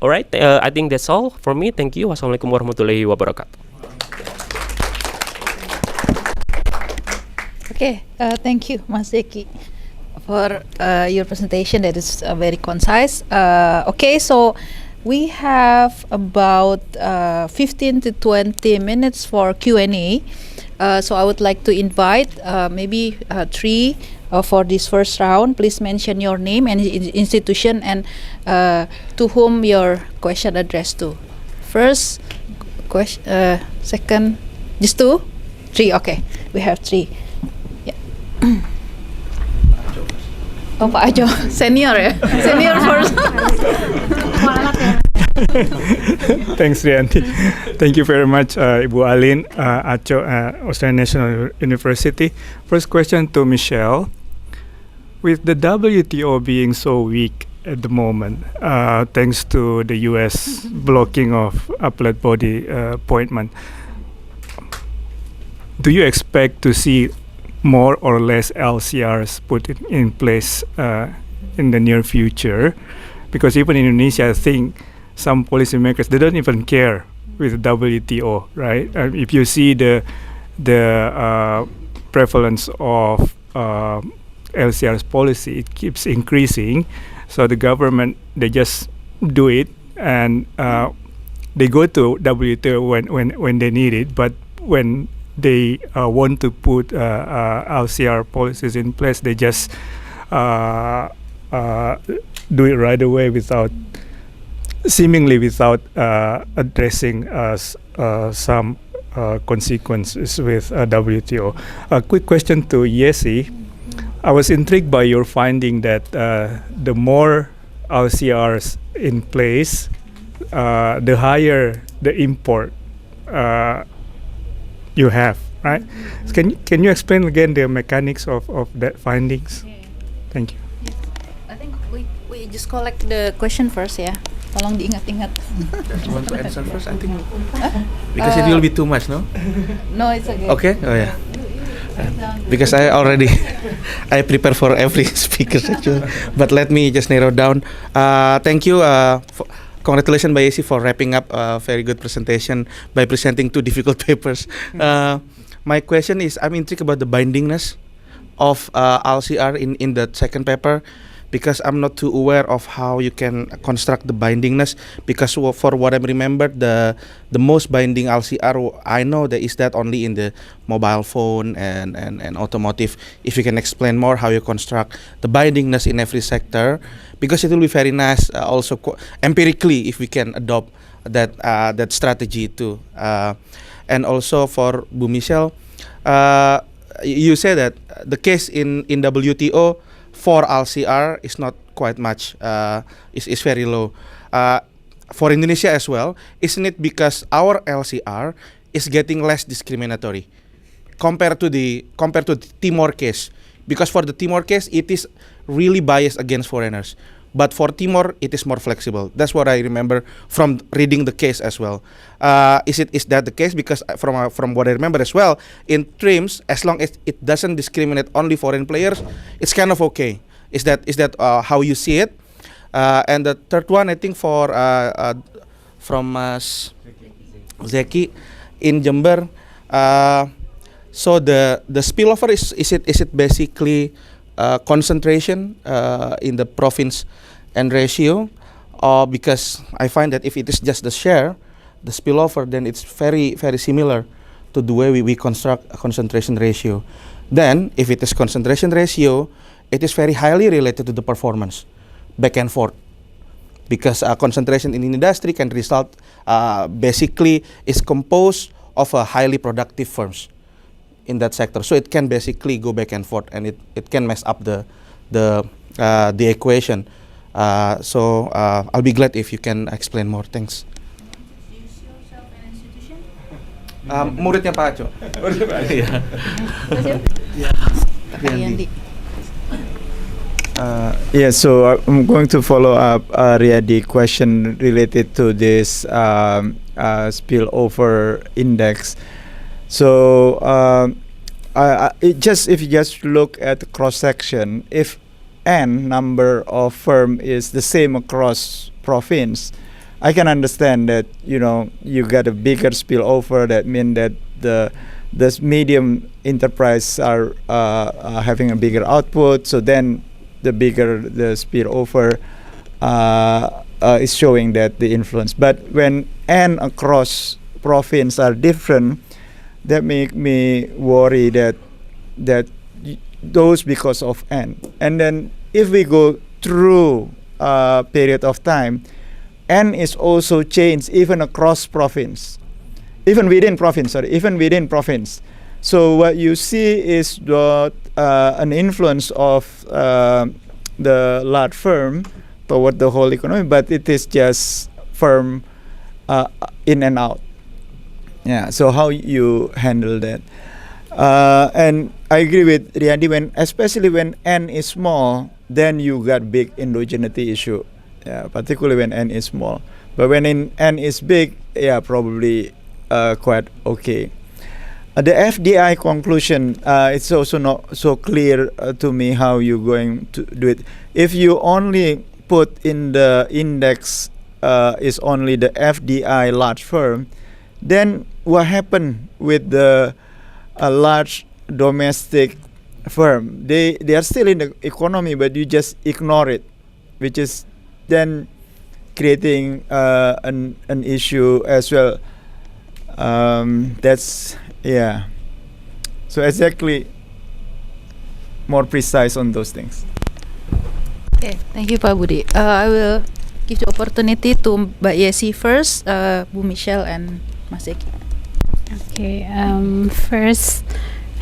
G: All right, I think that's all for me. Thank you. Wassalamualaikum warahmatullahi wabarakatuh.
F: Okay, thank you, Mas Zeki, for your presentation. That is very concise. Okay, so we have about 15 to 20 minutes for Q&A. So I would like to invite maybe three for this first round. Please mention your name and institution and to whom your question addressed to. First question, second, just two, three. Okay, we have three. Yeah. Oh, Pak Ajo, senior ya, senior first.
H: Thanks, Rianti. Thank you very much, Ibu Alin, Acho, Australian National University. First question to Michelle. With the WTO being so weak at the moment, thanks to the US blocking of appellate body appointment, do you expect to see more or less LCRs put in place in the near future? Because even in Indonesia, I think some policymakers, they don't even care with WTO, right? If you see the prevalence of LCR's policy, it keeps increasing. So the government, they just do it and they go to WTO when they need it, but when they want to put LCR policies in place, they just do it right away seemingly without addressing some consequences with WTO. A quick question to Yesi. I was intrigued by your finding that the more LCRs in place, the higher the import you have, right? Can you explain again the mechanics of that findings? Thank you.
F: I think we just collect the question first ya. Tolong diingat-ingat.
I: You want to answer first? I think because it will be too much, no?
F: No, it's okay.
I: Okay. Oh yeah. Because I prepare for every speaker actually, but let me just narrow down. Thank you. Congratulations, Bayesi, for wrapping up a very good presentation by presenting two difficult papers. My question is, I'm intrigued about the bindingness of LCR in the second paper, because I'm not too aware of how you can construct the bindingness, because for what I remember, the most binding LCR I know that is that only in the mobile phone and automotive. If you can explain more how you construct the bindingness in every sector, because it will be very nice also empirically if we can adopt that strategy too. And also for Bu Michelle, you say that the case in WTO for LCR is not quite much, is very low. for Indonesia as well, isn't it because our LCR is getting less discriminatory compared to the Timor case? Because for the Timor case, it is really biased against foreigners. But for Timor, it is more flexible. That's what I remember from reading the case as well. Is that the case? Because from what I remember as well, in TRIMS, as long as it doesn't discriminate only foreign players, it's kind of okay. Is that how you see it? And the third one, I think from Zeki in Jember. So the spillover is it basically concentration in the province and ratio, because I find that if it is just the share, the spillover, then it's very very similar to the way we construct a concentration ratio. Then if it is concentration ratio, it is very highly related to the performance, back and forth, because concentration in industry can result basically is composed of a highly productive firms in that sector, so it can basically go back and forth, and it can mess up the equation. So I'll be glad if you can explain more. Thanks. Muridnya Pak Aco.
J: Yeah, so I'm going to follow up Riyadi question related to this spillover index. So if you just look at the cross section, if n number of firm is the same across province, I can understand that you got a bigger spillover. That means that the medium enterprise are having a bigger output. So then the bigger the spillover is showing that the influence. But when n across province are different, that make me worry that those because of n. And then if we go through a period of time, n is also changed even across province, even within province. So what you see is that an influence of the large firm toward the whole economy, but it is just firm in and out. Yeah. So how you handle that? And I agree with Riyadi, especially when n is small, then you got big endogeneity issue. Yeah, particularly when n is small. But when n is big, yeah, probably quite okay. The FDI conclusion, it's also not so clear to me how you're going to do it. If you only put in the index is only the FDI large firm, then what happened with the large domestic firm? They are still in the economy, but you just ignore it, which is then creating an issue as well. That's so exactly more precise on those things.
F: Okay, thank you Pak Budi. I will give the opportunity to Mbak Yesi first, Bu Michelle and Mas Eki.
D: Okay, first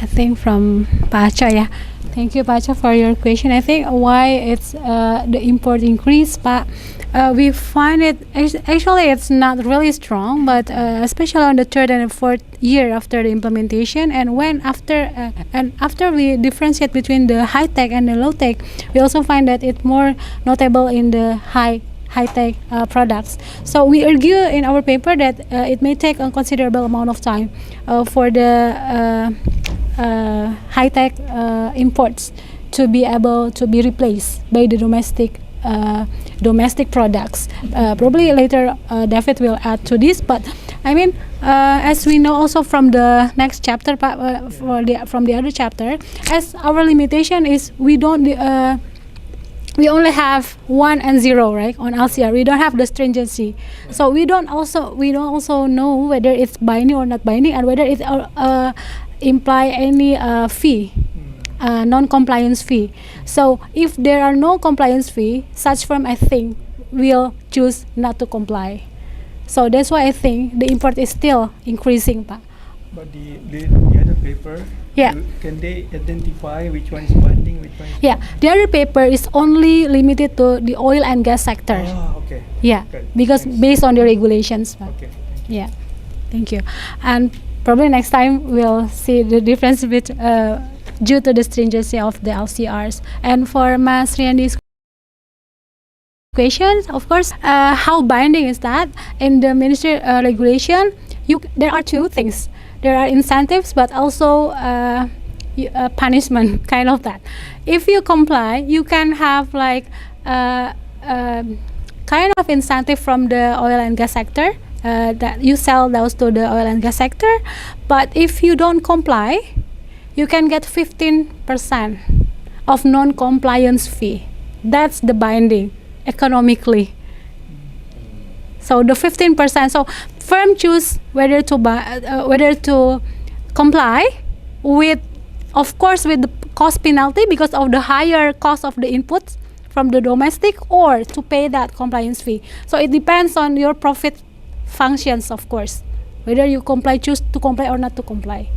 D: I think from Pak Aca, yeah. Thank you, Pak Aca, for your question. I think why it's the import increase, Pak. We find it actually it's not really strong, but especially on the third and fourth year after the implementation, and after we differentiate between the high tech and the low tech, we also find that it's more notable in the high tech products. So we argue in our paper that it may take a considerable amount of time for the high tech imports to be able to be replaced by the domestic products. Probably later David will add to this, but I mean as we know also from the next chapter, from the other chapter, as our limitation is we only have 1 and 0, right, on LCR. We don't have the stringency, so we don't also know whether it's binding or not binding, and whether it imply any fee, non-compliance fee. So if there are no compliance fee, such firm I think will choose not to comply. So that's why I think the import is still increasing, Pak.
H: But the other paper,
D: yeah,
H: can they identify which one is binding, which one is
D: the other paper is only limited to the oil and gas sector.
H: okay. Okay.
D: Yeah,
H: Good.
D: because
H: Thanks.
D: based on the regulations. Pak.
H: Okay.
D: Yeah, thank you. And probably next time we'll see the difference due to the stringency of the LCRs. And for Mas Riandi's question, of course, how binding is that? In the ministry regulation, there are two things. There are incentives, but also punishment, kind of that. If you comply, you can have like kind of incentive from the oil and gas sector, that you sell those to the oil and gas sector. But if you don't comply, you can get 15% of non-compliance fee. That's the binding economically. So the 15%. So firm choose whether to comply with, of course, with the cost penalty because of the higher cost of the inputs from the domestic, or to pay that compliance fee. So it depends on your profit functions, of course, whether you choose to comply or not to comply.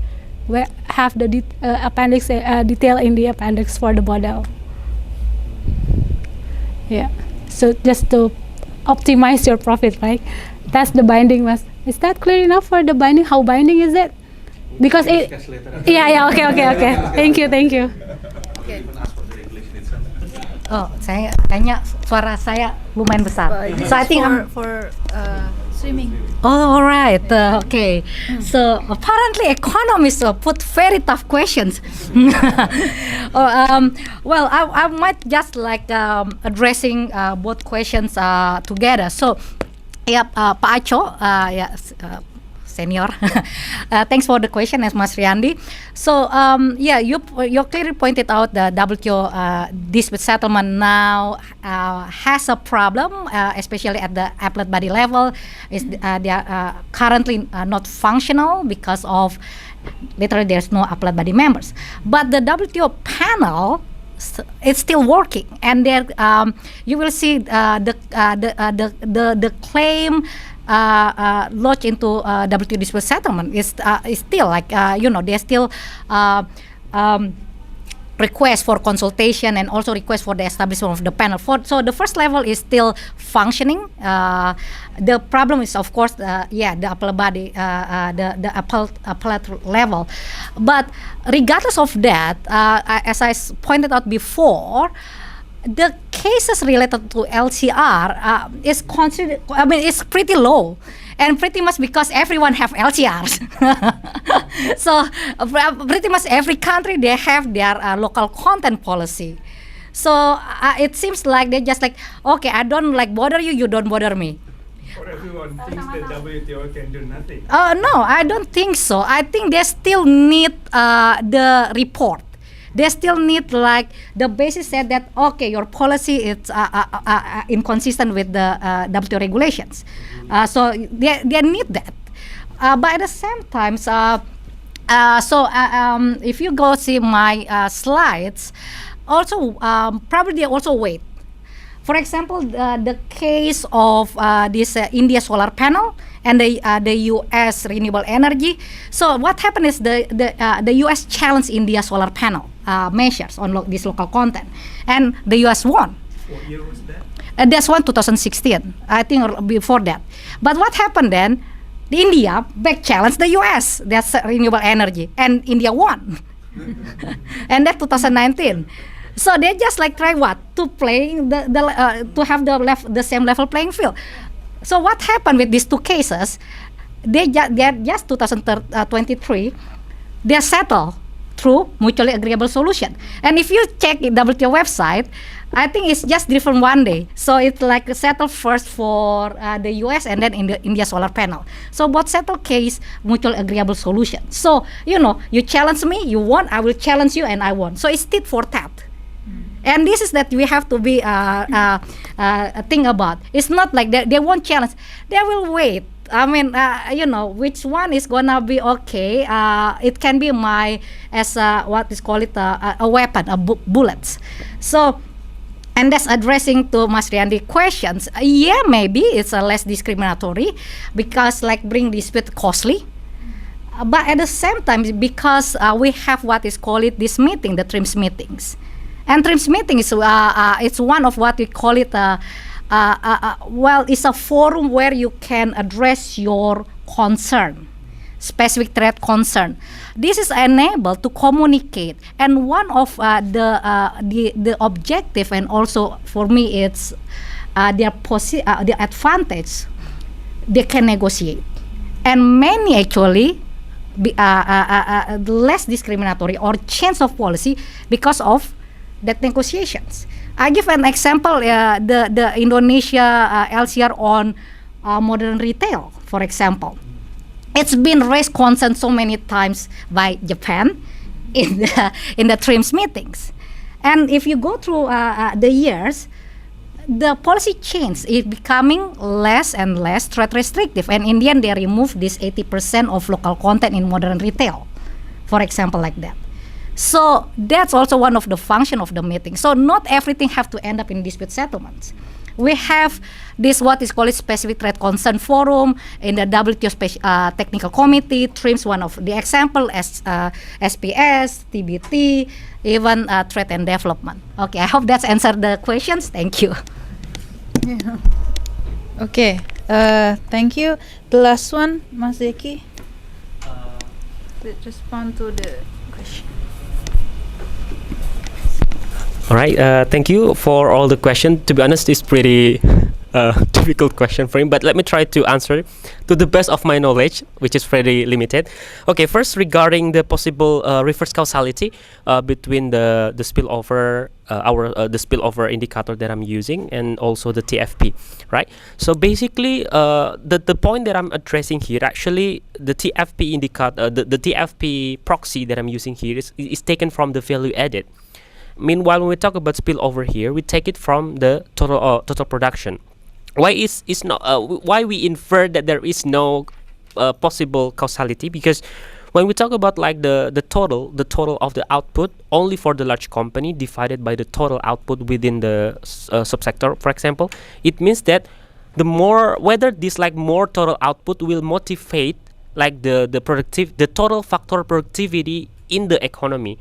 D: We have the appendix detail in the appendix for the model. Yeah. So just to optimize your profit, right? That's the binding. Is that clear enough for the binding? How binding is it? Because it. Yeah. Okay. Thank you.
E: Oh, kayaknya suara saya lumayan besar. So I think
F: for swimming.
E: Oh, all right. Okay. So apparently economists put very tough questions. Well, I might just like addressing both questions together. So, yeah, Pak Aco, senior. Thanks for the question, as Mas Riandi. So, you clearly pointed out the WTO dispute settlement now has a problem, especially at the appellate body level. They are currently not functional because of literally there's no appellate body members. But the WTO panel it's still working, and there you will see the claim lodged into WTO dispute settlement is still like there's still request for consultation and also request for the establishment of the panel. So the first level is still functioning. The problem is, of course, the appellate body, the appellate level. But regardless of that, as I pointed out before, the cases related to LCR is considered. I mean, it's pretty low, and pretty much because everyone have LCRs. So pretty much every country they have their local content policy. So it seems like they're just like, okay, I don't like bother you, you don't bother me.
H: Or everyone thinks that WTO can do nothing.
E: No, I don't think so. I think they still need the report. They still need like the basis said that okay, your policy is inconsistent with the WTO regulations. So they need that. But at the same time, if you go see my slides, also probably they also wait. For example, the case of this India solar panel and the U.S. renewable energy. So what happened is the U.S. challenged India solar panel measures on this local content, and the U.S. won.
H: What year was that?
E: That's 2016, I think, or before that. But what happened then? India back challenged the U.S. That's renewable energy, and India won. And that's 2019. So they just like try to play to have the same level playing field. So what happened with these two cases? They're just 2023. They settle through mutually agreeable solution. And if you check the WTO website, I think it's just different one day. So it's like settle first for the US and then in the India solar panel. So both settle case, mutual agreeable solution. So, you challenge me, you won, I will challenge you, and I won. So it's tit for tat. And this is that we have to be think about. It's not like they won't challenge. They will wait. I mean, which one is gonna be okay? It can be what is called it a weapon, bullets. So, and that's addressing to Mas Riandi questions. Yeah, maybe it's less discriminatory because like bring dispute costly. But at the same time, because we have what is called this meeting, the TRIMS meetings. And TRIMS meeting is it's one of what we call it well, it's a forum where you can address your concern, specific threat concern. This is enabled to communicate, and one of the objective, and also for me it's the advantage, they can negotiate, and many actually less discriminatory or change of policy because of that negotiations. I give an example, the Indonesia LCR on modern retail, for example. It's been raised concern so many times by Japan in the TRIMS meetings. And if you go through the years, the policy change is becoming less and less threat restrictive. And in the end, they remove this 80% of local content in modern retail, for example, like that. So that's also one of the function of the meeting. So not everything have to end up in dispute settlements. We have this what is called specific threat concern forum in the WTO technical committee. TRIMS one of the example as SPS, TBT, even threat and development. Okay, I hope that's answered the questions. Thank you.
F: Yeah. Okay, thank you. The last one, Mas Zeki. Let's respond to the question.
G: All right, thank you for all the questions. To be honest, it's pretty difficult question for him, but let me try to answer it to the best of my knowledge, which is very limited. Okay, first regarding the possible reverse causality between the spillover, the spillover indicator that I'm using, and also the TFP, right? So basically, the point that I'm addressing here, actually, the TFP indicator, the TFP proxy that I'm using here is taken from the value added. Meanwhile, when we talk about spillover here, we take it from the total production. Why why we infer that there is no possible causality? Because when we talk about like the total of the output only for the large company divided by the total output within the subsector, for example, it means that the more whether this like more total output will motivate like the total factor productivity in the economy,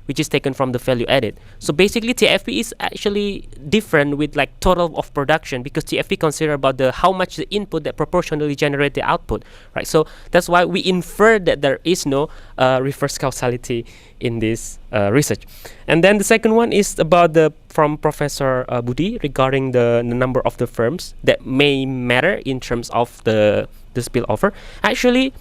G: which is taken from the value added. So basically TFP is actually different with like total of production, because TFP consider about the how much the input that proportionally generate the output, right? So that's why we infer that there is no reverse causality in this research. And then the second one is about from Professor Budi regarding the number of the firms that may matter in terms of the spillover. Actually,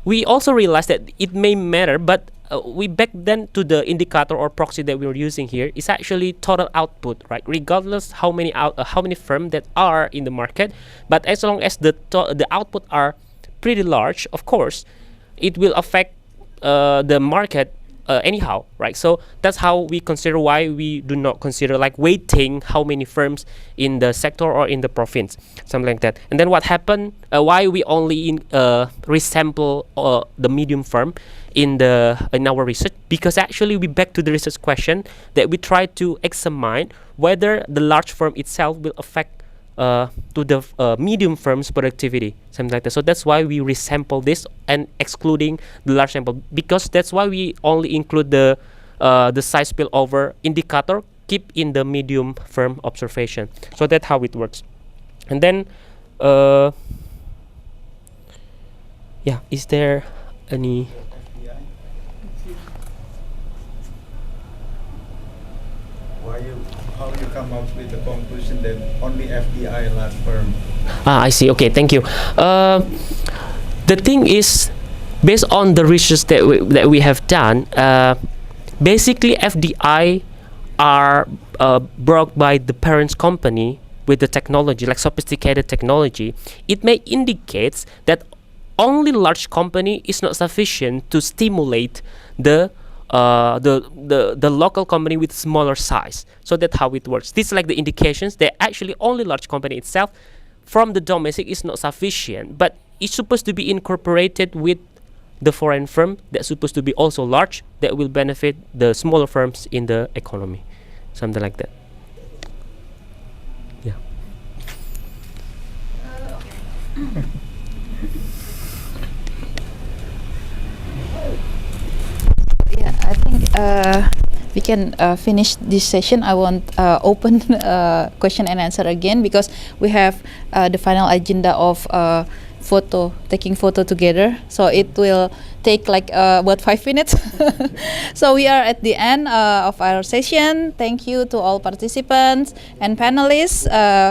G: we also realized that it may matter, but we back then to the indicator or proxy that we were using here is actually total output, right? Regardless how many firms that are in the market, but as long as the output are pretty large, of course, it will affect the market anyhow, right? So that's how we consider why we do not consider like weighting how many firms in the sector or in the province, something like that. And then what happened? Why we only resample the medium firm in our research? Because actually we back to the research question that we try to examine whether the large firm itself will affect to the medium firm's productivity, something like that. So that's why we resample this and excluding the large sample, because that's why we only include the size spillover indicator keep in the medium firm observation. So that's how it works. And then yeah, is there any
J: how you come up with the conclusion that only FDI large firm?
G: I see. Okay, thank you. The thing is, based on the research that we have done, basically FDI are brought by the parent company with the technology, like sophisticated technology. It may indicate that only large company is not sufficient to stimulate the local company with smaller size. So that's how it works. This is like the indications that actually only large company itself from the domestic is not sufficient, but it's supposed to be incorporated with the foreign firm that's supposed to be also large, that will benefit the smaller firms in the economy, something like that. Yeah.
F: Yeah, I think we can finish this session. I won't open question and answer again because we have the final agenda of taking photo together. So it will take like about 5 minutes. So we are at the end of our session. Thank you to all participants and panelists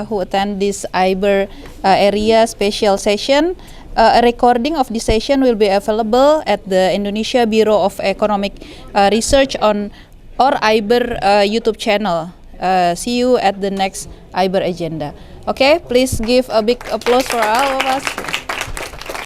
F: who attend this IBER area special session. A recording of this session will be available at the Indonesia Bureau of Economic Research on or IBER YouTube channel. See you at the next IBER agenda. Okay, please give a big applause for all of us.